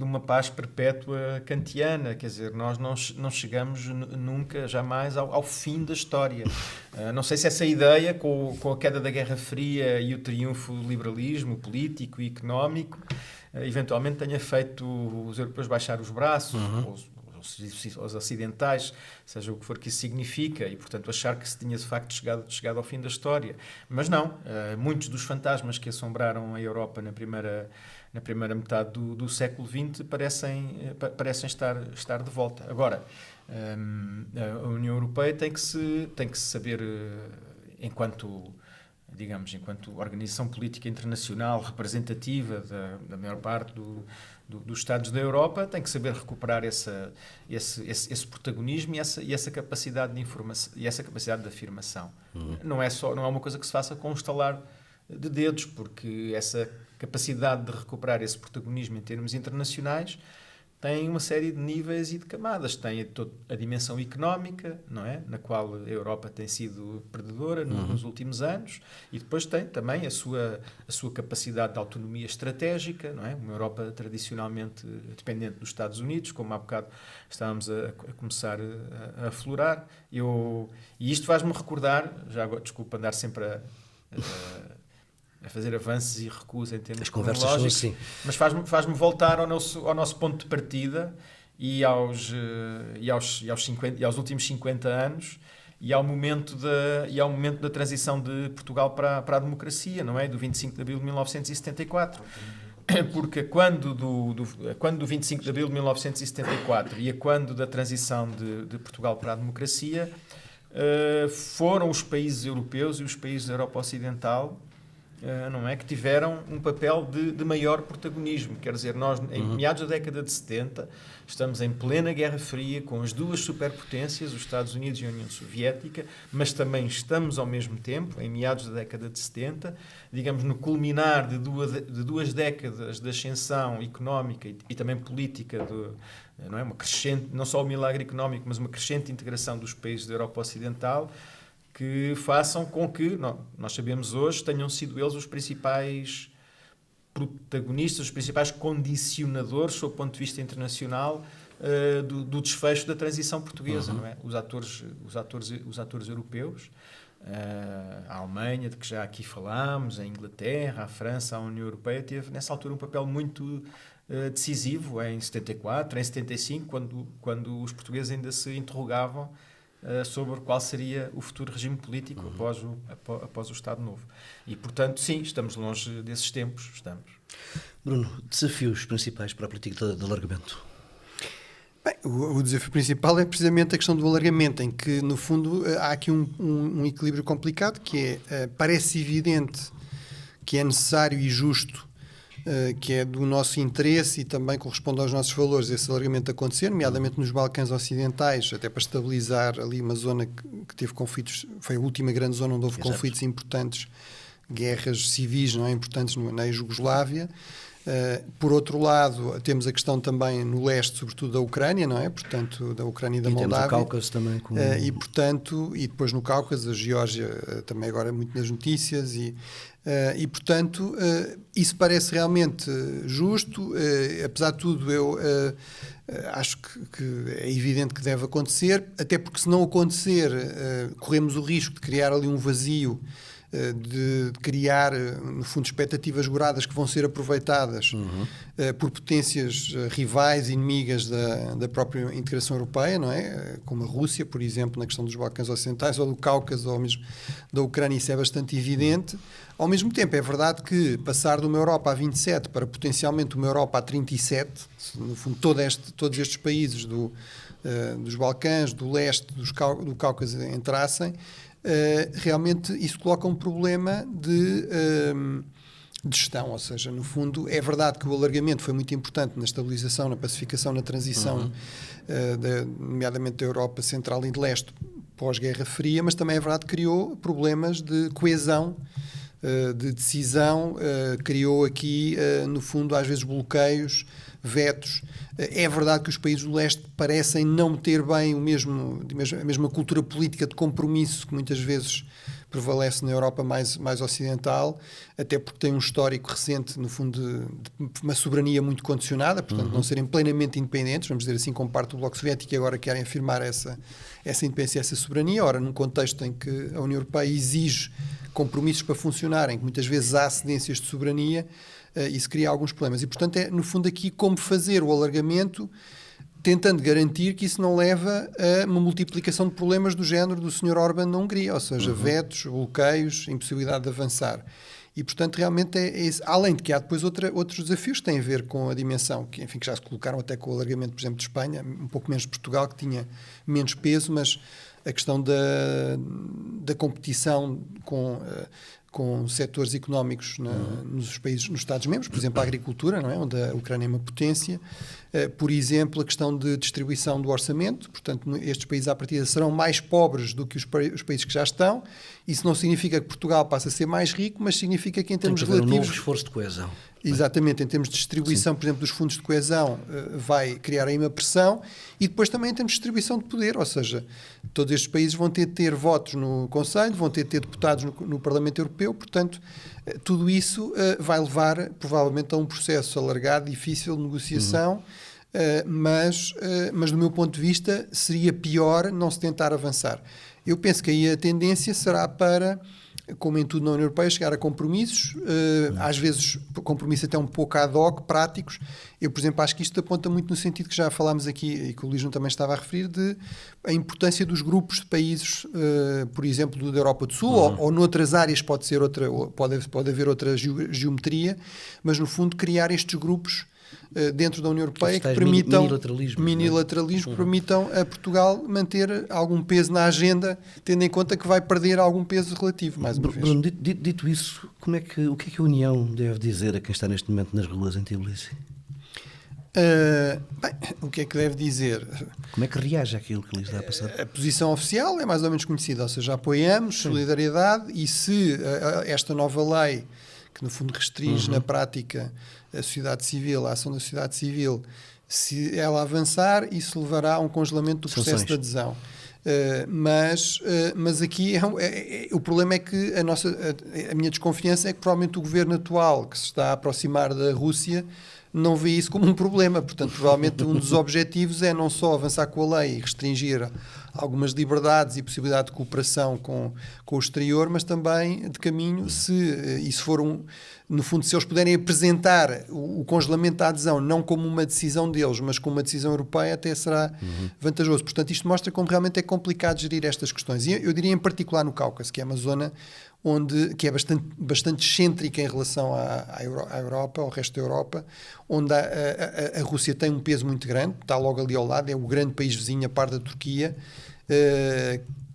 uma paz perpétua kantiana, quer dizer, nós não chegamos nunca, jamais, ao fim da história. Não sei se essa ideia, com a queda da Guerra Fria e o triunfo do liberalismo político e económico, eventualmente tenha feito os europeus baixar os braços, os ocidentais, seja o que for que isso significa, e portanto achar que se tinha de facto chegado ao fim da história. Mas não, muitos dos fantasmas que assombraram a Europa na primeira metade do século XX parecem estar de volta. Agora, a União Europeia tem que se saber, enquanto organização política internacional representativa da maior parte dos Estados da Europa, tem que saber recuperar esse protagonismo e essa capacidade de informação e essa capacidade de afirmação. Não é uma coisa que se faça com um estalar de dedos, porque essa capacidade de recuperar esse protagonismo em termos internacionais tem uma série de níveis e de camadas. Tem a dimensão económica, não é? Na qual a Europa tem sido perdedora nos últimos anos, e depois tem também a sua capacidade de autonomia estratégica, não é? Uma Europa tradicionalmente dependente dos Estados Unidos, como há bocado estávamos a começar a aflorar. E isto faz-me recordar, já agora, desculpa andar sempre a fazer avanços e recuos em termos cronológicos, assim. Mas faz-me voltar ao nosso ponto de partida e aos últimos 50 anos e ao momento da transição de Portugal para a democracia, não é? Do 25 de abril de 1974. Porque quando do 25 de abril de 1974 e quando da transição de Portugal para a democracia, foram os países europeus e os países da Europa Ocidental, não é, que tiveram um papel de maior protagonismo. Quer dizer, nós, em meados da década de 70, estamos em plena Guerra Fria, com as 2 superpotências, os Estados Unidos e a União Soviética, mas também estamos, ao mesmo tempo, em meados da década de 70, digamos, no culminar de 2 décadas de ascensão económica e também política, não é, uma crescente, não só o milagre económico, mas uma crescente integração dos países da Europa Ocidental, que façam com que, nós sabemos hoje, tenham sido eles os principais protagonistas, os principais condicionadores, sob o ponto de vista internacional, do desfecho da transição portuguesa, não é? Os atores europeus, a Alemanha, de que já aqui falámos, a Inglaterra, a França, a União Europeia, teve nessa altura um papel muito decisivo em 74, em 75, quando os portugueses ainda se interrogavam sobre qual seria o futuro regime político após o Estado Novo. E, portanto, sim, estamos longe desses tempos. Estamos. Bruno, desafios principais para a política de alargamento? Bem, o desafio principal é precisamente a questão do alargamento, em que, no fundo, há aqui um equilíbrio complicado, que parece evidente que é necessário e justo, que é do nosso interesse e também corresponde aos nossos valores esse alargamento acontecer, nomeadamente nos Balcãs Ocidentais, até para estabilizar ali uma zona que teve conflitos, foi a última grande zona onde houve conflitos importantes, guerras civis, não é, importantes na Jugoslávia. Por outro lado, temos a questão também no leste, sobretudo da Ucrânia, não é? Portanto, da Ucrânia e da Moldávia. Temos o Cáucaso também. E depois no Cáucaso, a Geórgia também agora é muito nas notícias e portanto, isso parece realmente justo. Apesar de tudo, eu acho que é evidente que deve acontecer, até porque se não acontecer, corremos o risco de criar ali um vazio, de criar, no fundo, expectativas goradas que vão ser aproveitadas por potências rivais, inimigas da própria integração europeia, não é? Como a Rússia, por exemplo, na questão dos Balcãs Ocidentais, ou do Cáucaso, ou mesmo da Ucrânia, isso é bastante evidente. Ao mesmo tempo, é verdade que passar de uma Europa a 27 para potencialmente uma Europa a 37, no fundo, todos estes países dos Balcãs, do leste, do Cáucaso entrassem, realmente isso coloca um problema de gestão, ou seja, no fundo, é verdade que o alargamento foi muito importante na estabilização, na pacificação, na transição, nomeadamente da Europa Central e de Leste pós-Guerra Fria, mas também é verdade que criou problemas de coesão, de decisão, criou aqui, no fundo, às vezes bloqueios, vetos. É verdade que os países do leste parecem não ter bem a mesma cultura política de compromisso que muitas vezes prevalece na Europa mais ocidental, até porque tem um histórico recente, no fundo, de uma soberania muito condicionada, portanto, não serem plenamente independentes, vamos dizer assim, como parte do Bloco Soviético, e agora querem afirmar essa independência, essa soberania. Ora, num contexto em que a União Europeia exige compromissos para funcionarem, que muitas vezes há cedências de soberania, isso cria alguns problemas. E, portanto, é, no fundo, aqui como fazer o alargamento, tentando garantir que isso não leva a uma multiplicação de problemas do género do Sr. Orbán na Hungria, ou seja, vetos, bloqueios, impossibilidade de avançar. E, portanto, realmente é isso. Além de que há depois outros desafios que têm a ver com a dimensão, que já se colocaram até com o alargamento, por exemplo, de Espanha, um pouco menos de Portugal, que tinha menos peso, mas a questão da competição com setores económicos nos países, nos Estados-membros, por exemplo, a agricultura, não é? Onde a Ucrânia é uma potência. Por exemplo, a questão de distribuição do orçamento. Portanto, estes países, à partida, serão mais pobres do que os países que já estão. Isso não significa que Portugal passe a ser mais rico, mas significa que, em termos relativos... um novo esforço de coesão. Exatamente, em termos de distribuição, por exemplo, dos fundos de coesão, vai criar aí uma pressão, e depois também em termos de distribuição de poder, ou seja, todos estes países vão ter votos no Conselho, vão ter deputados no Parlamento Europeu, portanto, tudo isso vai levar, provavelmente, a um processo alargado, difícil de negociação, mas do meu ponto de vista, seria pior não se tentar avançar. Eu penso que aí a tendência será para, como em tudo na União Europeia, chegar a compromissos, às vezes compromissos até um pouco ad hoc, práticos. Eu, por exemplo, acho que isto aponta muito no sentido que já falámos aqui, e que o Luís também estava a referir, de a importância dos grupos de países, por exemplo, da Europa do Sul, ou noutras áreas pode haver outra geometria, mas, no fundo, criar estes grupos dentro da União Europeia que permitam minilateralismo, permitam a Portugal manter algum peso na agenda, tendo em conta que vai perder algum peso relativo, mais uma vez. Bruno, dito isso, o que é que a União deve dizer a quem está neste momento nas ruas em Tbilisi? Bem, o que é que deve dizer? Como é que reage àquilo que lhes está a passar? A posição oficial é mais ou menos conhecida, ou seja, apoiamos, solidariedade, e se esta nova lei, que no fundo restringe na prática a sociedade civil, a ação da sociedade civil, se ela avançar, isso levará a um congelamento do processo de adesão. Mas aqui o problema é que a minha desconfiança é que provavelmente o governo atual, que se está a aproximar da Rússia, não vê isso como um problema. Portanto, provavelmente um dos objetivos é não só avançar com a lei e restringir algumas liberdades e possibilidade de cooperação com o exterior, mas também de caminho, se no fundo, se eles puderem apresentar o congelamento da adesão não como uma decisão deles, mas como uma decisão europeia, até será vantajoso. Portanto, isto mostra como realmente é complicado gerir estas questões. E eu diria em particular no Cáucaso, que é uma zona que é bastante excêntrica em relação à Europa, ao resto da Europa, onde a Rússia tem um peso muito grande, está logo ali ao lado, é o grande país vizinho, a par da Turquia,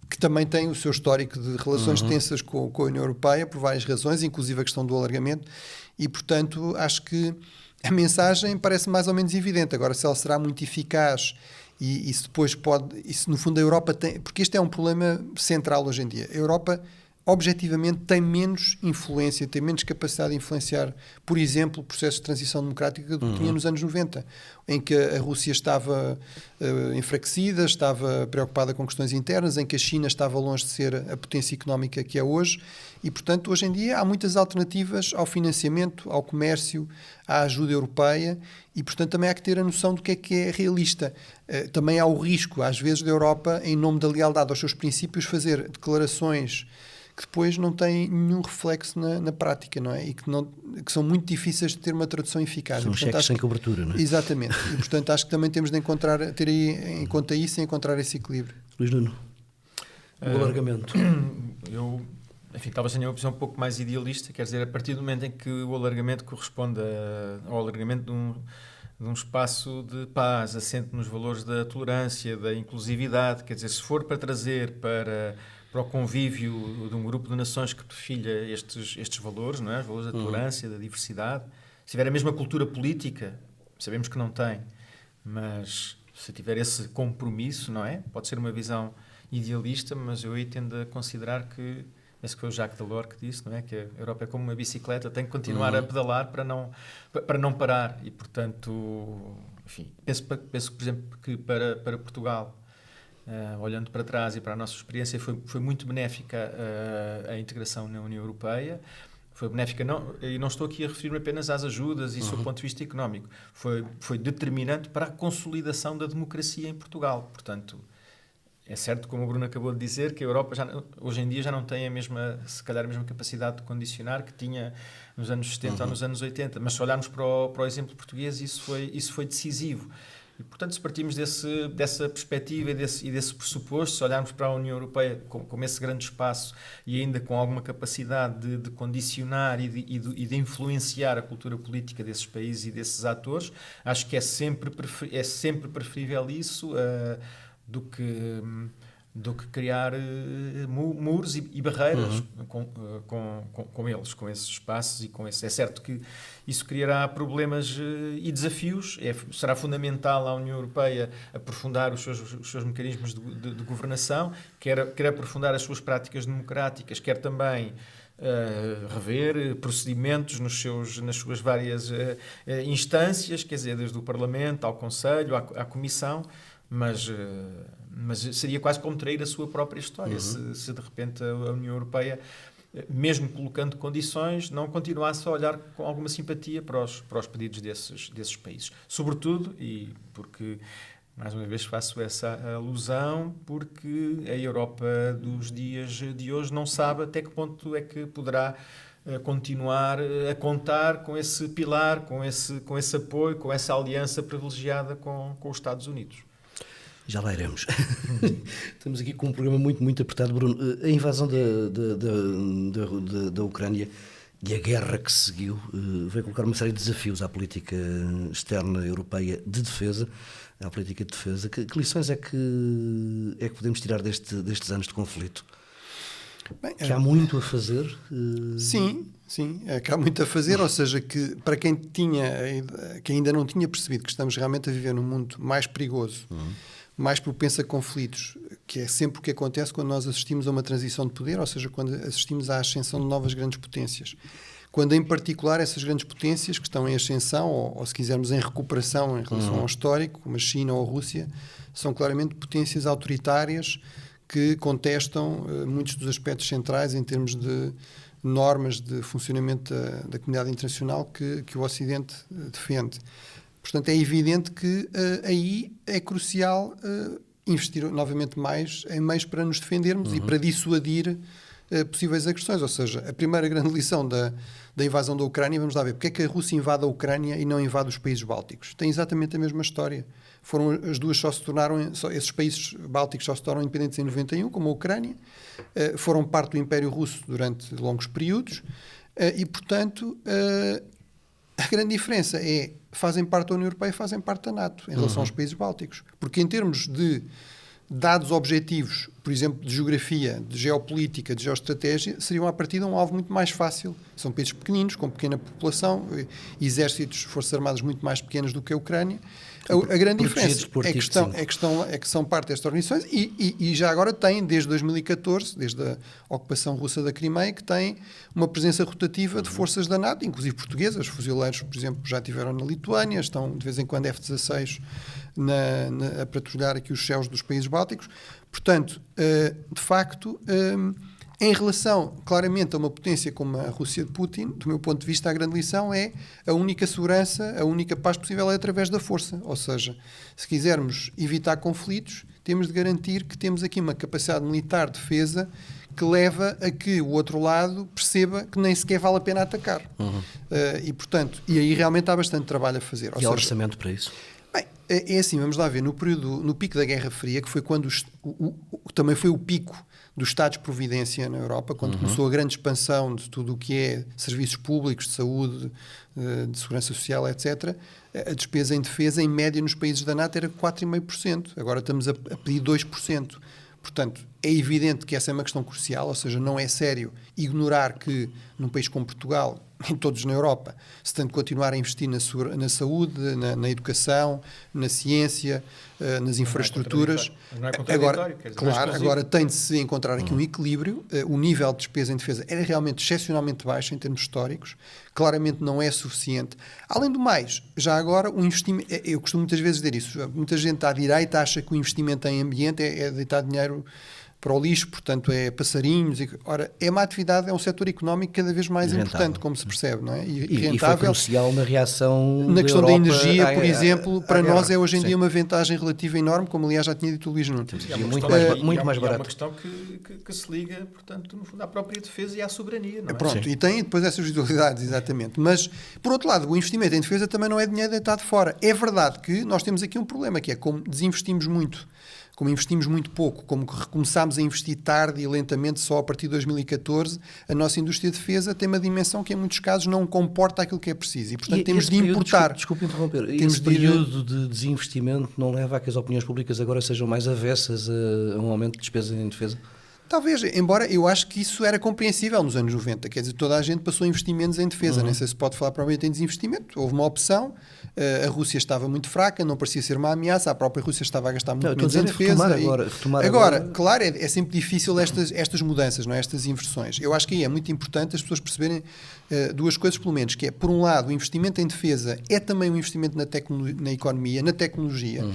que também tem o seu histórico de relações tensas com a União Europeia, por várias razões, inclusive a questão do alargamento, e, portanto, acho que a mensagem parece mais ou menos evidente. Agora, se ela será muito eficaz e se depois isso no fundo a Europa tem, porque este é um problema central hoje em dia. A Europa objetivamente tem menos influência, tem menos capacidade de influenciar, por exemplo, o processo de transição democrática do que tinha nos anos 90, em que a Rússia estava enfraquecida, estava preocupada com questões internas, em que a China estava longe de ser a potência económica que é hoje, e, portanto, hoje em dia há muitas alternativas ao financiamento, ao comércio, à ajuda europeia, e, portanto, também há que ter a noção do que é realista. Também há o risco, às vezes, da Europa, em nome da lealdade aos seus princípios, fazer declarações que depois não têm nenhum reflexo na prática, não é? E que são muito difíceis de ter uma tradução eficaz. São cheques sem cobertura, não é? Exatamente. E, portanto, acho que também temos de ter aí em conta isso e encontrar esse equilíbrio. Luís Nuno, o alargamento. Eu, talvez tenha uma visão um pouco mais idealista, quer dizer, a partir do momento em que o alargamento corresponde ao alargamento de um espaço de paz, assente nos valores da tolerância, da inclusividade. Quer dizer, se for para trazer para o convívio de um grupo de nações que perfilha estes valores, não é? Os valores da tolerância, da diversidade, se tiver a mesma cultura política, sabemos que não tem, mas se tiver esse compromisso, não é? Pode ser uma visão idealista, mas eu aí tendo a considerar que, penso que foi o Jacques Delors que disse, não é? Que a Europa é como uma bicicleta, tem que continuar a pedalar para não parar. E, portanto, enfim, penso por exemplo, que para Portugal, olhando para trás e para a nossa experiência, foi muito benéfica a integração na União Europeia. Foi benéfica, e não estou aqui a referir-me apenas às ajudas e do ponto de vista económico. Foi determinante para a consolidação da democracia em Portugal. Portanto, é certo, como o Bruno acabou de dizer, que a Europa hoje em dia já não tem se calhar a mesma capacidade de condicionar que tinha nos anos 70 ou nos anos 80. Mas se olharmos para o exemplo português, isso foi decisivo. E, portanto, se partimos dessa perspectiva e desse pressuposto, se olharmos para a União Europeia como esse grande espaço e ainda com alguma capacidade de condicionar e de influenciar a cultura política desses países e desses atores, acho que é sempre preferível isso do que criar muros e barreiras com eles, com esses espaços e com esse. É certo que isso criará problemas e desafios. Será fundamental à União Europeia aprofundar os seus mecanismos de governação, quer aprofundar as suas práticas democráticas, quer também rever procedimentos nas suas várias instâncias, quer dizer, desde o Parlamento ao Conselho, à Comissão, mas seria quase como trair a sua própria história se de repente a União Europeia, mesmo colocando condições, não continuasse a olhar com alguma simpatia para os pedidos desses países. Sobretudo, e porque, mais uma vez faço essa alusão, porque a Europa dos dias de hoje não sabe até que ponto é que poderá continuar a contar com esse pilar, com esse apoio, com essa aliança privilegiada com os Estados Unidos. Já lá iremos. Estamos aqui com um programa muito, muito apertado, Bruno. A invasão da Ucrânia e a guerra que seguiu veio colocar uma série de desafios à política externa europeia de defesa, à política de defesa. Que lições é que podemos tirar destes anos de conflito? Bem, que há muito a fazer? Sim, que há muito a fazer, ou seja, que para quem ainda não tinha percebido que estamos realmente a viver num mundo mais perigoso, mais propenso a conflitos, que é sempre o que acontece quando nós assistimos a uma transição de poder, ou seja, quando assistimos à ascensão de novas grandes potências. Quando, em particular, essas grandes potências que estão em ascensão, ou se quisermos, em recuperação em relação ao histórico, como a China ou a Rússia, são claramente potências autoritárias que contestam muitos dos aspectos centrais em termos de normas de funcionamento da comunidade internacional que o Ocidente defende. Portanto, é evidente que aí é crucial investir novamente mais em meios para nos defendermos e para dissuadir possíveis agressões. Ou seja, a primeira grande lição da invasão da Ucrânia, vamos lá ver, porque é que a Rússia invade a Ucrânia e não invade os países bálticos? Tem exatamente a mesma história. As duas esses países bálticos só se tornaram independentes em 91, como a Ucrânia, foram parte do Império Russo durante longos períodos e, portanto, a grande diferença é fazem parte da União Europeia e fazem parte da NATO em relação aos países bálticos. Porque em termos de dados objetivos, por exemplo, de geografia, de geopolítica, de geoestratégia, seriam à partida um alvo muito mais fácil. São países pequeninos, com pequena população, exércitos, forças armadas muito mais pequenas do que a Ucrânia. A grande diferença é que são parte destas organizações e já agora têm, desde 2014, desde a ocupação russa da Crimeia, que têm uma presença rotativa de forças da NATO, inclusive portuguesas. Os fuzileiros, por exemplo, já estiveram na Lituânia, estão de vez em quando F-16 a patrulhar aqui os céus dos países bálticos. Portanto, de facto, em relação, claramente, a uma potência como a Rússia de Putin, do meu ponto de vista, a grande lição é a única segurança, a única paz possível é através da força. Ou seja, se quisermos evitar conflitos, temos de garantir que temos aqui uma capacidade militar de defesa que leva a que o outro lado perceba que nem sequer vale a pena atacar. E, portanto, aí realmente há bastante trabalho a fazer. E há orçamento para isso? Bem, é assim, vamos lá ver, no pico da Guerra Fria, que foi quando também foi o pico dos Estados-providência na Europa, quando começou a grande expansão de tudo o que é serviços públicos, de saúde, de segurança social, etc., a despesa em defesa, em média, nos países da NATO era 4,5%. Agora estamos a pedir 2%. Portanto, é evidente que essa é uma questão crucial, ou seja, não é sério ignorar que num país como Portugal, em todos na Europa, se tem de continuar a investir na saúde, na educação, na ciência, nas infraestruturas. Não é agora, quer dizer, claro, agora tem de se encontrar aqui um equilíbrio. O nível de despesa em defesa era realmente excepcionalmente baixo em termos históricos, claramente não é suficiente. Além do mais, já agora o investimento, eu costumo muitas vezes dizer isso, muita gente à direita acha que o investimento em ambiente é deitar dinheiro para o lixo, portanto é passarinhos. Ora, é uma atividade, é um setor económico cada vez mais importante, como se percebe, não é? E rentável. E foi crucial na reação na questão da energia, por exemplo, exemplo, para nós é hoje em dia uma vantagem relativa enorme, como aliás já tinha dito o Luís Nuno. Muito mais barato. É uma questão que se liga, portanto, no fundo, à própria defesa e à soberania, não é? Pronto, e tem depois essas dualidades, exatamente. Mas, por outro lado, o investimento em defesa também não é dinheiro deitado fora. É verdade que nós temos aqui um problema, que é como desinvestimos muito, como investimos muito pouco, como recomeçámos a investir tarde e lentamente só a partir de 2014, a nossa indústria de defesa tem uma dimensão que em muitos casos não comporta aquilo que é preciso. E, portanto, temos de importar. Desculpe interromper. Esse período de desinvestimento não leva a que as opiniões públicas agora sejam mais avessas a um aumento de despesa em defesa? Talvez, embora eu acho que isso era compreensível nos anos 90, quer dizer, toda a gente passou a investir menos em defesa, nem sei se pode falar provavelmente em desinvestimento, houve uma opção, a Rússia estava muito fraca, não parecia ser uma ameaça, a própria Rússia estava a gastar muito menos em defesa. Retomar agora, claro, é sempre difícil estas mudanças, não é? Estas inversões. Eu acho que aí é muito importante as pessoas perceberem duas coisas, pelo menos, que é, por um lado, o investimento em defesa é também um investimento na economia, na tecnologia.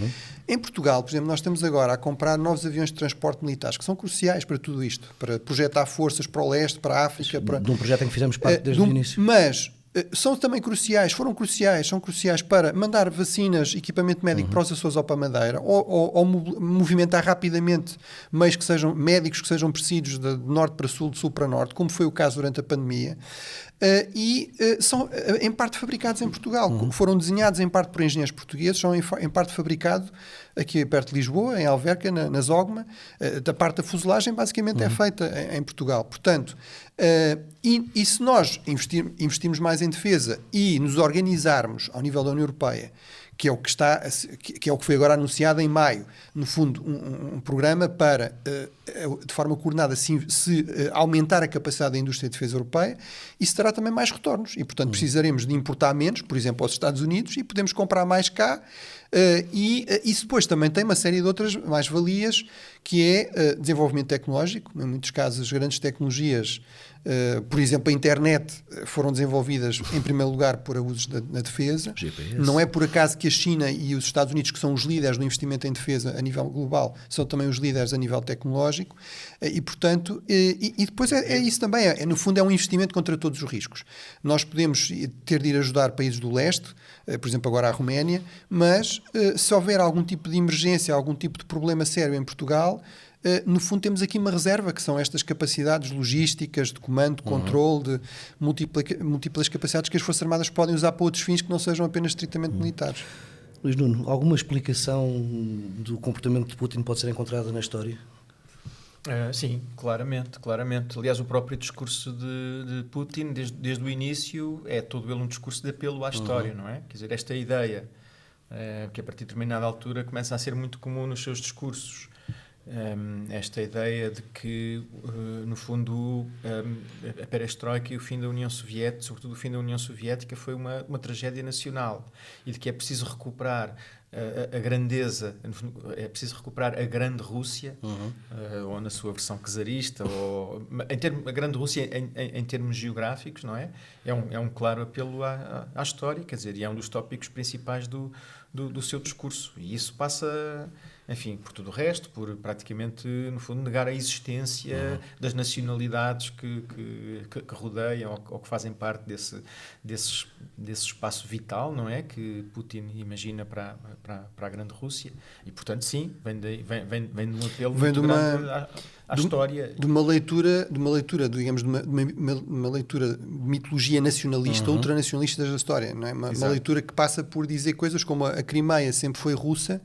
Em Portugal, por exemplo, nós estamos agora a comprar novos aviões de transporte militares, que são cruciais para tudo isto, para projetar forças para o leste, para a África. De um projeto em que fizemos parte desde o início. Mas são também cruciais, são cruciais para mandar vacinas, equipamento médico para os Açores ou para a Madeira, ou movimentar rapidamente meios que sejam médicos que sejam precisos de norte para sul, de sul para norte, como foi o caso durante a pandemia. São em parte fabricados em Portugal, foram desenhados em parte por engenheiros portugueses, são em parte fabricados aqui perto de Lisboa, em Alverca, na Zogma. Da parte da fuselagem basicamente é feita em Portugal. Portanto, e se nós investirmos mais em defesa e nos organizarmos ao nível da União Europeia, que é o que foi agora anunciado em maio, no fundo um programa para, de forma coordenada, se aumentar a capacidade da indústria de defesa europeia, isso terá também mais retornos e, portanto, precisaremos de importar menos, por exemplo, aos Estados Unidos, e podemos comprar mais cá, e isso depois também tem uma série de outras mais-valias, que é desenvolvimento tecnológico. Em muitos casos, as grandes tecnologias, por exemplo, a internet, foram desenvolvidas em primeiro lugar por usos na defesa. GPS. Não é por acaso que a China e os Estados Unidos, que são os líderes do investimento em defesa a nível global, são também os líderes a nível tecnológico, e portanto, e depois é isso também, no fundo é um investimento contra todos os riscos. Nós podemos ter de ir ajudar países do leste, por exemplo agora a Roménia, mas se houver algum tipo de emergência, algum tipo de problema sério em Portugal, no fundo temos aqui uma reserva, que são estas capacidades logísticas, de comando, de controle, de múltiplas capacidades que as Forças Armadas podem usar para outros fins que não sejam apenas estritamente militares. Luís Nuno, alguma explicação do comportamento de Putin pode ser encontrada na história? Sim, claramente. Aliás, o próprio discurso de Putin, desde o início, é todo ele um discurso de apelo à história, não é? Quer dizer, esta ideia, que a partir de determinada altura começa a ser muito comum nos seus discursos, esta ideia de que, no fundo, a perestroika e o fim da União Soviética, sobretudo o fim da União Soviética, foi uma tragédia nacional, e de que é preciso recuperar a grandeza, é preciso recuperar a grande Rússia, ou na sua versão czarista, ou a grande Rússia em termos geográficos, não é? É um claro apelo à história, quer dizer, e é um dos tópicos principais do seu discurso, e isso passa, enfim, por tudo o resto, por praticamente, no fundo, negar a existência das nacionalidades que rodeiam ou que fazem parte desse espaço vital, não é? Que Putin imagina para a grande Rússia, e portanto sim, vem de um apelo muito grande à história. De uma leitura, digamos, de uma leitura de mitologia nacionalista, ultranacionalista da história, não é? Uma leitura que passa por dizer coisas como a Crimeia sempre foi russa,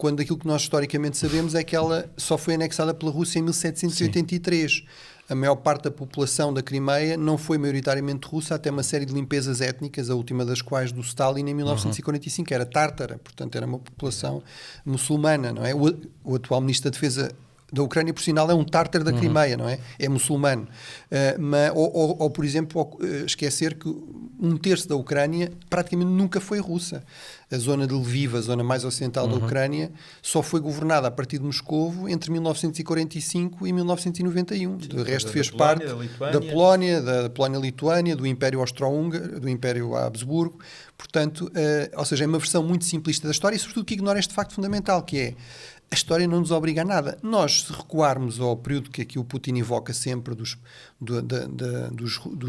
quando aquilo que nós historicamente sabemos é que ela só foi anexada pela Rússia em 1783. Sim. A maior parte da população da Crimeia não foi maioritariamente russa, até uma série de limpezas étnicas, a última das quais do Stalin em 1945, era tártara, portanto era uma população muçulmana, não é? O atual Ministro da Defesa da Ucrânia, por sinal, é um tártar da Crimeia, não é? É muçulmano. Ou, por exemplo, esquecer que 1/3 da Ucrânia praticamente nunca foi russa. A zona de Lviv, a zona mais ocidental da Ucrânia, só foi governada a partir de Moscovo entre 1945 e 1991. Sim, de resto fez parte da Polónia-Lituânia, do Império Austro-Húngaro, do Império Habsburgo. Portanto, ou seja, é uma versão muito simplista da história e, sobretudo, que ignora este facto fundamental, que é a história não nos obriga a nada. Nós, se recuarmos ao período que aqui o Putin evoca sempre dos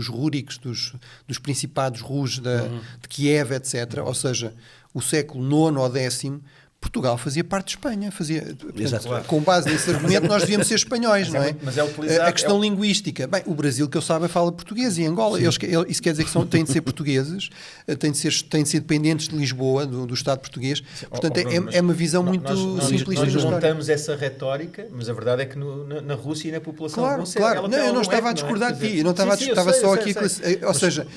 rúricos, dos principados rus de Kiev, etc., ou seja, o século IX ou X, Portugal fazia parte de Espanha. Portanto, claro. Com base nesse argumento, nós devíamos ser espanhóis, não é? Mas é utilizado, a questão linguística. Bem, o Brasil, que eu saiba, fala português e Angola. Isso quer dizer que têm de ser portugueses, têm de ser dependentes de Lisboa, do Estado português. Portanto, é uma visão muito simplista. Nós montamos essa retórica, mas a verdade é que na Rússia e na população russa... Claro, não, eu não estava a discordar de ti. Eu não estava só aqui... Ou seja,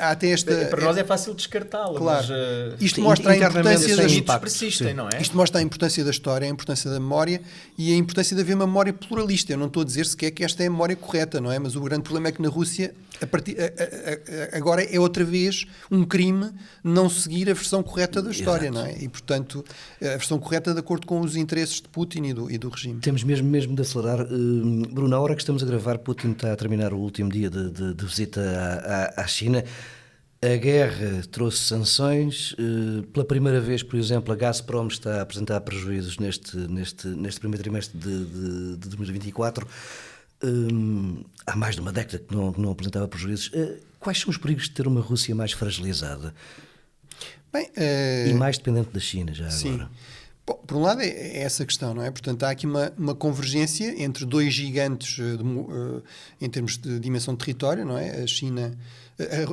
há até esta... Para nós é fácil descartá-la, claro. Mas... Isto mostra a importância das... persistem, não é? Isto mostra a importância da história, a importância da memória e a importância de haver uma memória pluralista. Eu não estou a dizer sequer que esta é a memória correta, não é? Mas o grande problema é que na Rússia agora é outra vez um crime não seguir a versão correta da história, não é? E, portanto, a versão correta de acordo com os interesses de Putin e do regime. Temos mesmo de acelerar. Bruno, a hora que estamos a gravar, Putin está a terminar o último dia de visita à China. A guerra trouxe sanções. Pela primeira vez, por exemplo, a Gazprom está a apresentar prejuízos neste primeiro trimestre de 2024. Há mais de uma década que não apresentava prejuízos. Quais são os perigos de ter uma Rússia mais fragilizada? Bem, e mais dependente da China, já sim. Agora? Bom, por um lado é essa questão, não é? Portanto, há aqui uma convergência entre dois gigantes em termos de dimensão de território, não é? A China...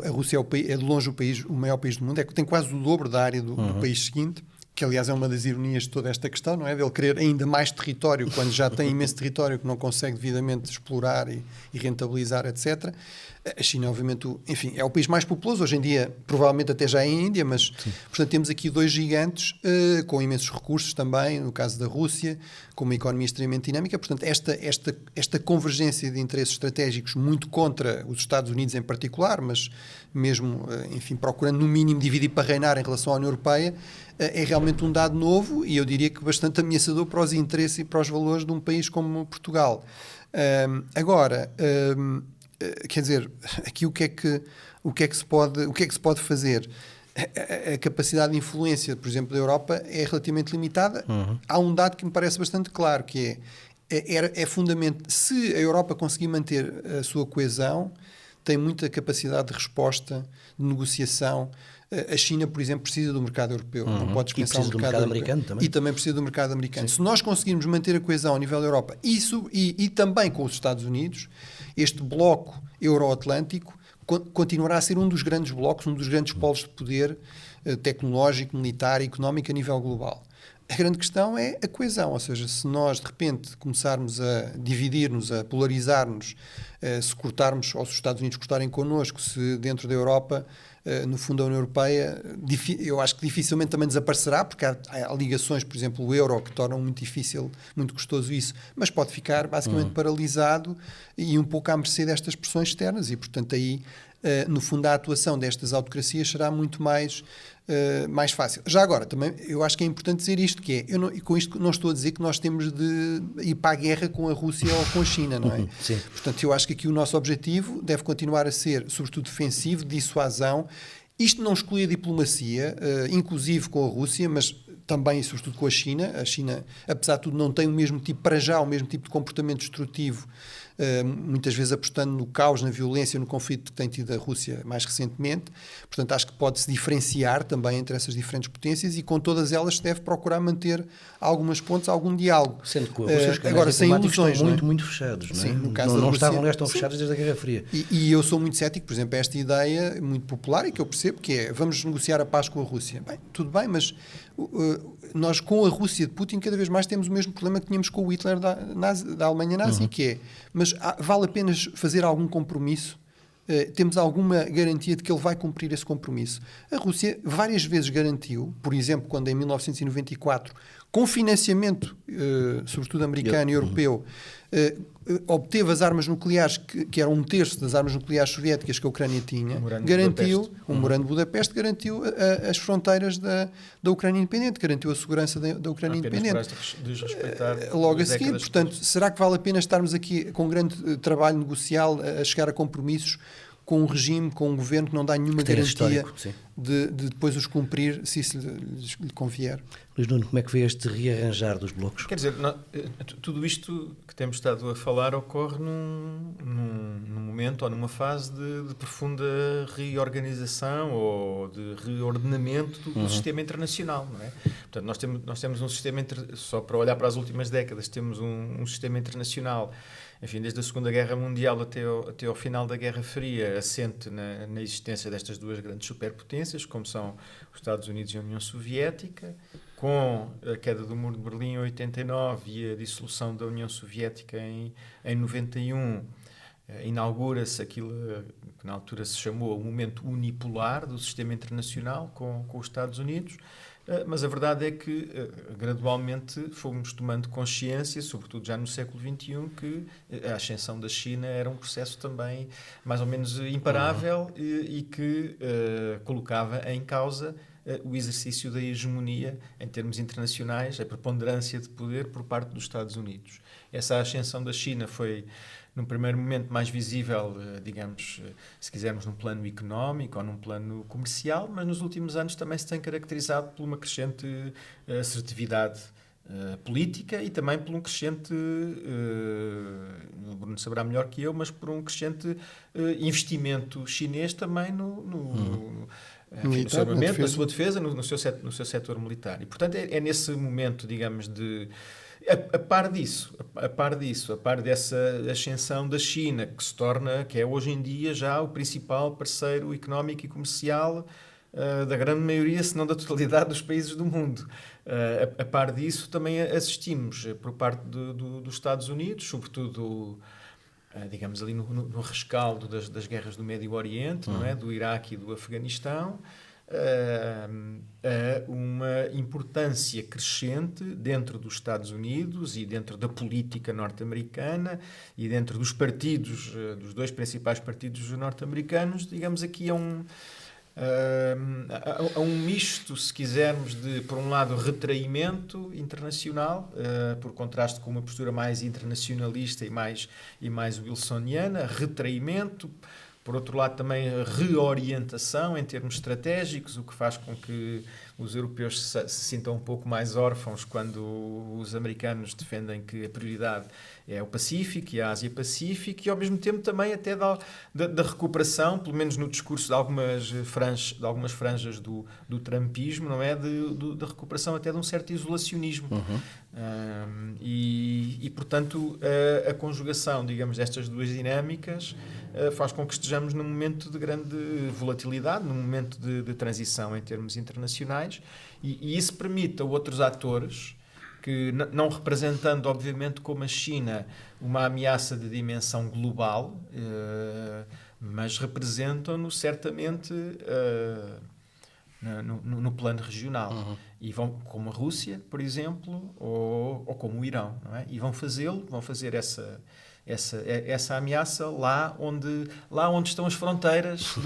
A Rússia é de longe o maior país do mundo, tem quase o dobro da área do país seguinte, que aliás é uma das ironias de toda esta questão, não é? Dele querer ainda mais território quando já tem imenso território que não consegue devidamente explorar e rentabilizar, etc. A China, obviamente, enfim, é o país mais populoso, hoje em dia provavelmente até já é a Índia, mas portanto temos aqui dois gigantes com imensos recursos também, no caso da Rússia, com uma economia extremamente dinâmica. Portanto, esta convergência de interesses estratégicos muito contra os Estados Unidos em particular, mas mesmo, enfim, procurando no mínimo dividir para reinar em relação à União Europeia, é realmente um dado novo e eu diria que bastante ameaçador para os interesses e para os valores de um país como Portugal. Agora, quer dizer, aqui o que é que se pode fazer? A capacidade de influência, por exemplo, da Europa é relativamente limitada. Há um dado que me parece bastante claro, que é fundamental. Se a Europa conseguir manter a sua coesão, tem muita capacidade de resposta, de negociação. A China, por exemplo, precisa do mercado europeu. Não pode dispensar o mercado americano também. E também precisa do mercado americano. Sim. Se nós conseguirmos manter a coesão a nível da Europa e também com os Estados Unidos, este bloco euroatlântico continuará a ser um dos grandes blocos, um dos grandes polos de poder tecnológico, militar e económico a nível global. A grande questão é a coesão, ou seja, se nós de repente começarmos a dividir-nos, a polarizar-nos, se cortarmos, ou se os Estados Unidos cortarem connosco, se dentro da Europa, no fundo a União Europeia, eu acho que dificilmente também desaparecerá, porque há ligações, por exemplo, o euro, que tornam muito difícil, muito custoso isso, mas pode ficar basicamente paralisado e um pouco à mercê destas pressões externas e, portanto, aí, no fundo, a atuação destas autocracias será muito mais fácil. Já agora, também, eu acho que é importante dizer isto, que é, com isto não estou a dizer que nós temos de ir para a guerra com a Rússia ou com a China, não é? Sim. Portanto, eu acho que aqui o nosso objetivo deve continuar a ser, sobretudo, defensivo, dissuasão. Isto não exclui a diplomacia, inclusive com a Rússia, mas também e sobretudo com a China. A China, apesar de tudo, não tem o mesmo tipo, para já, o mesmo tipo de comportamento destrutivo muitas vezes apostando no caos, na violência, no conflito que tem tido a Rússia mais recentemente. Portanto, acho que pode-se diferenciar também entre essas diferentes potências e com todas elas se deve procurar manter algumas pontes, algum diálogo. Sendo que a Rússia, os canais agora, sem diplomáticos ilusões, estão não é? muito, muito fechados. Não, é? Sim, no caso não da Rússia, estavam, aliás, estão sim. fechados desde a Guerra Fria. E eu sou muito cético, por exemplo, a esta ideia muito popular e que eu percebo que é, vamos negociar a paz com a Rússia. Bem, tudo bem, mas nós com a Rússia de Putin cada vez mais temos o mesmo problema que tínhamos com o Hitler da Alemanha nazi, que é, mas vale a pena fazer algum compromisso? Temos alguma garantia de que ele vai cumprir esse compromisso? A Rússia várias vezes garantiu, por exemplo, quando em 1994, com financiamento, sobretudo americano e europeu, obteve as armas nucleares, que eram 1/3 das armas nucleares soviéticas que a Ucrânia tinha, garantiu, o Memorando de Budapeste garantiu as fronteiras da Ucrânia independente, garantiu a segurança da Ucrânia independente. Logo a seguir, portanto, será que vale a pena estarmos aqui com um grande trabalho negocial a chegar a compromissos com um regime, com um governo que não dá nenhuma garantia de depois os cumprir, se isso lhe convier? Luís Nuno, como é que vê este rearranjar dos blocos? Quer dizer, tudo isto que temos estado a falar ocorre num momento ou numa fase de profunda reorganização ou de reordenamento do sistema internacional, não é? Portanto, nós temos um sistema, só para olhar para as últimas décadas, temos um sistema internacional, enfim, desde a Segunda Guerra Mundial até ao final da Guerra Fria, assente na existência destas duas grandes superpotências, como são os Estados Unidos e a União Soviética, com a queda do Muro de Berlim em 89 e a dissolução da União Soviética em 91, inaugura-se aquilo que na altura se chamou o momento unipolar do sistema internacional com os Estados Unidos. Mas a verdade é que gradualmente fomos tomando consciência, sobretudo já no século XXI, que a ascensão da China era um processo também mais ou menos imparável e que colocava em causa o exercício da hegemonia em termos internacionais, a preponderância de poder por parte dos Estados Unidos. Essa ascensão da China foi, num primeiro momento, mais visível, digamos, se quisermos, num plano económico ou num plano comercial, mas nos últimos anos também se tem caracterizado por uma crescente assertividade política e também por um crescente, o Bruno saberá melhor que eu, mas por um crescente investimento chinês também no seu armamento, na sua defesa, no seu setor militar. E, portanto, é nesse momento, digamos, a par dessa ascensão da China, que é hoje em dia já o principal parceiro económico e comercial da grande maioria, se não da totalidade dos países do mundo. A par disso, também assistimos por parte dos Estados Unidos, sobretudo, digamos, ali no rescaldo das guerras do Médio Oriente, não é? Do Iraque e do Afeganistão, uma importância crescente dentro dos Estados Unidos e dentro da política norte-americana e dentro dos partidos, dos dois principais partidos norte-americanos, digamos, aqui a um misto, se quisermos, de, por um lado, retraimento internacional, por contraste com uma postura mais internacionalista e mais wilsoniana, retraimento. Por outro lado, também a reorientação em termos estratégicos, o que faz com que os europeus se sintam um pouco mais órfãos quando os americanos defendem que a prioridade é o Pacífico e a Ásia-Pacífico, e ao mesmo tempo também até da recuperação, pelo menos no discurso de algumas franjas do trumpismo, não é? Da recuperação até de um certo isolacionismo. Portanto, a conjugação, digamos, destas duas dinâmicas faz com que estejamos num momento de grande volatilidade, num momento de transição em termos internacionais, e isso permite a outros atores que, não representando, obviamente, como a China, uma ameaça de dimensão global, mas representam-no certamente no plano regional. E vão, como a Rússia, por exemplo, ou como o Irão, não é? E vão fazer essa ameaça lá onde estão as fronteiras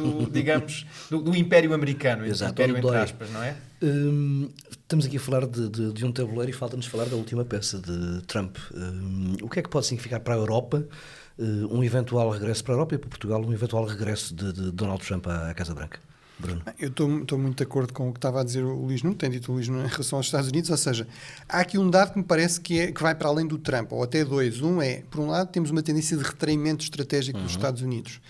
do Império Americano, Império entre aspas, não é? Estamos aqui a falar de um tabuleiro e falta-nos falar da última peça de Trump. O que é que pode significar para a Europa um eventual regresso para a Europa e para Portugal, um eventual regresso de Donald Trump à Casa Branca? Bruno. Eu estou muito de acordo com o que estava a dizer o Luís Nuno, tem dito o Luís Nuno em relação aos Estados Unidos, ou seja, há aqui um dado que me parece que vai para além do Trump, ou até dois. Um é, por um lado, temos uma tendência de retraimento estratégico dos Estados Unidos.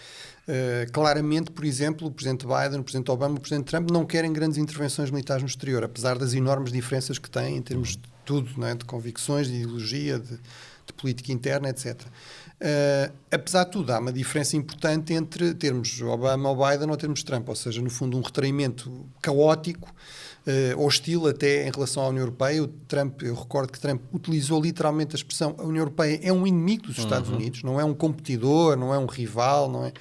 Claramente, por exemplo, o Presidente Biden, o Presidente Obama, o Presidente Trump não querem grandes intervenções militares no exterior, apesar das enormes diferenças que têm em termos de tudo, não é? De convicções, de ideologia, de política interna, etc. Apesar de tudo, há uma diferença importante entre termos Obama ou Biden ou termos Trump, ou seja, no fundo um retraimento caótico, hostil até em relação à União Europeia. Eu recordo que Trump utilizou literalmente a expressão: a União Europeia é um inimigo dos Estados Unidos, não é um competidor, não é um rival, não é...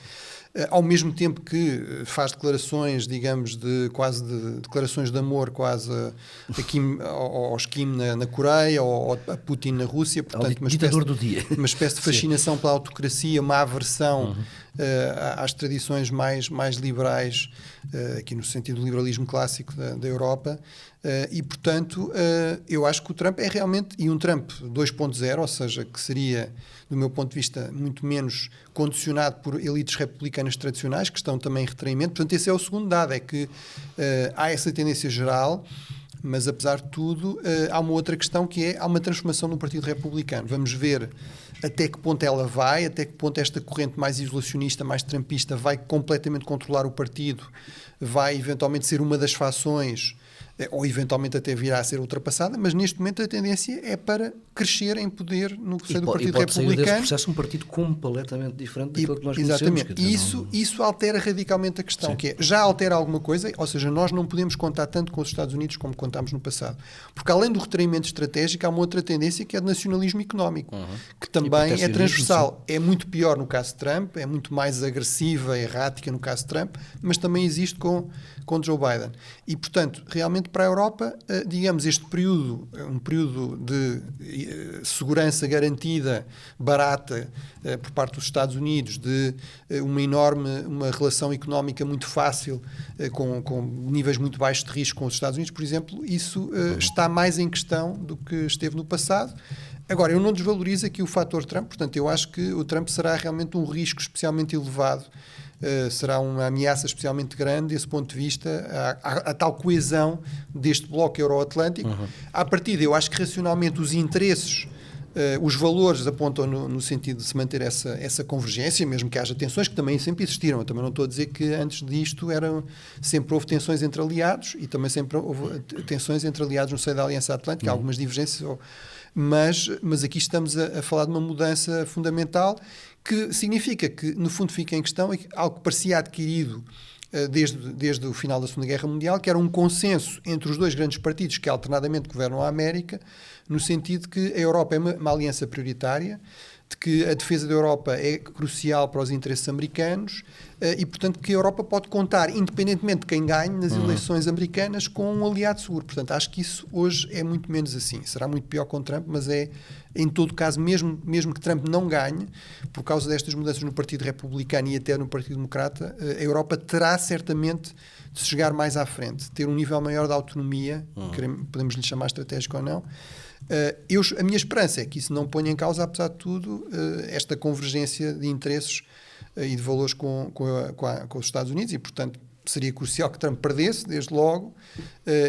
Ao mesmo tempo que faz declarações, digamos, declarações de amor quase aos Kim na Coreia ou a Putin na Rússia, portanto, uma espécie de fascinação pela autocracia, uma aversão às tradições mais liberais, aqui no sentido do liberalismo clássico da Europa, e, portanto, eu acho que o Trump é realmente, e um Trump 2.0, ou seja, que seria, do meu ponto de vista, muito menos condicionado por elites republicanas tradicionais, que estão também em retraimento. Portanto, esse é o segundo dado, é que há essa tendência geral, mas, apesar de tudo, há uma outra questão que é, há uma transformação no Partido Republicano. Vamos ver até que ponto ela vai, até que ponto esta corrente mais isolacionista, mais trumpista, vai completamente controlar o partido, vai eventualmente ser uma das fações, ou eventualmente até virá a ser ultrapassada, mas neste momento a tendência é para crescer em poder no seio do Partido Republicano. Sair desse processo um partido completamente diferente daquilo que nós conhecemos. Exatamente. Isso altera radicalmente a questão, que é, já altera alguma coisa, ou seja, nós não podemos contar tanto com os Estados Unidos como contámos no passado. Porque além do retraimento estratégico, há uma outra tendência que é de nacionalismo económico, que também é transversal. Sim. É muito pior no caso de Trump, é muito mais agressiva, errática no caso de Trump, mas também existe com Joe Biden. E, portanto, realmente para a Europa, digamos, este período, um período de segurança garantida, barata, por parte dos Estados Unidos, de uma relação económica muito fácil, com níveis muito baixos de risco com os Estados Unidos, por exemplo, isso está mais em questão do que esteve no passado. Agora, eu não desvalorizo aqui o fator Trump, portanto, eu acho que o Trump será realmente um risco especialmente elevado, será uma ameaça especialmente grande desse ponto de vista, a tal coesão deste bloco euroatlântico. À partida, eu acho que racionalmente os interesses, os valores apontam no sentido de se manter essa convergência, mesmo que haja tensões, que também sempre existiram. Eu também não estou a dizer que antes disto sempre houve tensões entre aliados, e também sempre houve tensões entre aliados no seio da Aliança Atlântica, algumas divergências, mas aqui estamos a falar de uma mudança fundamental, que significa que, no fundo, fica em questão algo que parecia adquirido desde o final da Segunda Guerra Mundial, que era um consenso entre os dois grandes partidos que alternadamente governam a América, no sentido que a Europa é uma aliança prioritária, de que a defesa da Europa é crucial para os interesses americanos, e, portanto, que a Europa pode contar, independentemente de quem ganhe nas eleições americanas, com um aliado seguro. Portanto, acho que isso hoje é muito menos assim. Será muito pior com Trump, mas em todo caso, mesmo que Trump não ganhe, por causa destas mudanças no Partido Republicano e até no Partido Democrata, a Europa terá certamente de se chegar mais à frente, ter um nível maior de autonomia, podemos lhe chamar estratégico ou não. A minha esperança é que isso não ponha em causa, apesar de tudo, esta convergência de interesses e de valores com os Estados Unidos, e, portanto, seria crucial que Trump perdesse, desde logo,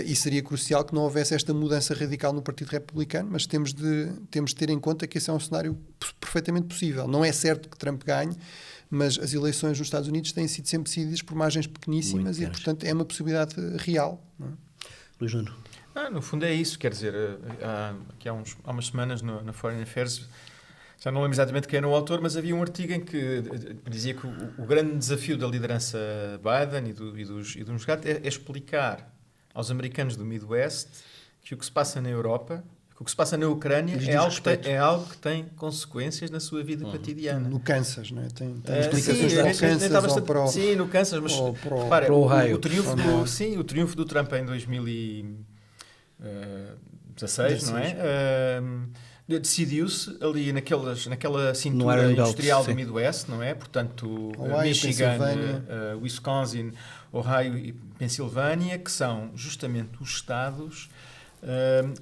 e seria crucial que não houvesse esta mudança radical no Partido Republicano, mas temos de ter em conta que esse é um cenário perfeitamente possível. Não é certo que Trump ganhe, mas as eleições nos Estados Unidos têm sido sempre decididas por margens pequeníssimas e, portanto, é uma possibilidade real. Não é? Luís Nuno. No fundo é isso, quer dizer, aqui há umas semanas na Foreign Affairs, já não lembro exatamente quem era o autor, mas havia um artigo em que dizia que o grande desafio da liderança Biden e dos democratas é explicar aos americanos do Midwest que o que se passa na Europa, que o que se passa na Ucrânia é algo que tem consequências na sua vida cotidiana. No Kansas, não é? Tem explicações para o Kansas Sim, no Kansas, mas repara, para o Ohio. O triunfo do Trump em 2016, não é? Decidiu-se ali naquela cintura industrial do Midwest, não é? Portanto, Ohio, Michigan, Wisconsin, Ohio e Pensilvânia, que são justamente os estados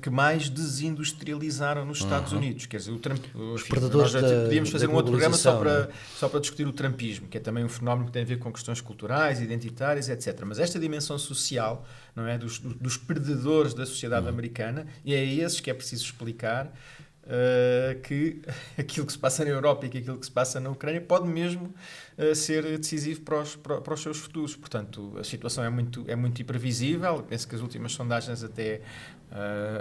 que mais desindustrializaram nos Estados Unidos. Quer dizer, o Trump, enfim, predadores nós podíamos fazer um outro programa globalização, só para discutir o trumpismo, que é também um fenómeno que tem a ver com questões culturais, identitárias, etc. Mas esta dimensão social, não é, dos perdedores da sociedade americana, e é a esses que é preciso explicar que aquilo que se passa na Europa e que aquilo que se passa na Ucrânia pode mesmo ser decisivo para os seus futuros. Portanto, a situação é muito imprevisível. Penso que as últimas sondagens até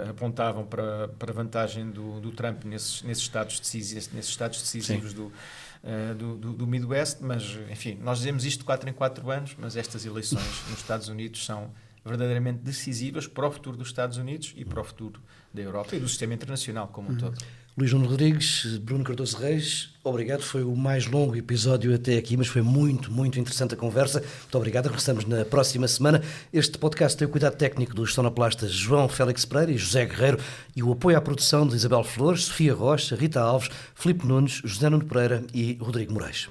apontavam para a vantagem do Trump nesses estados decisivos do Midwest, mas, enfim, nós dizemos isto de 4 em 4 anos, mas estas eleições nos Estados Unidos são verdadeiramente decisivas para o futuro dos Estados Unidos e para o futuro da Europa e do sistema internacional como um todo. Luís Nuno Rodrigues, Bruno Cardoso Reis, obrigado. Foi o mais longo episódio até aqui, mas foi muito interessante a conversa. Muito obrigado. Regressamos na próxima semana. Este podcast tem o cuidado técnico dos sonoplastas João Félix Pereira e José Guerreiro e o apoio à produção de Isabel Flores, Sofia Rocha, Rita Alves, Filipe Nunes, José Nuno Pereira e Rodrigo Moraes.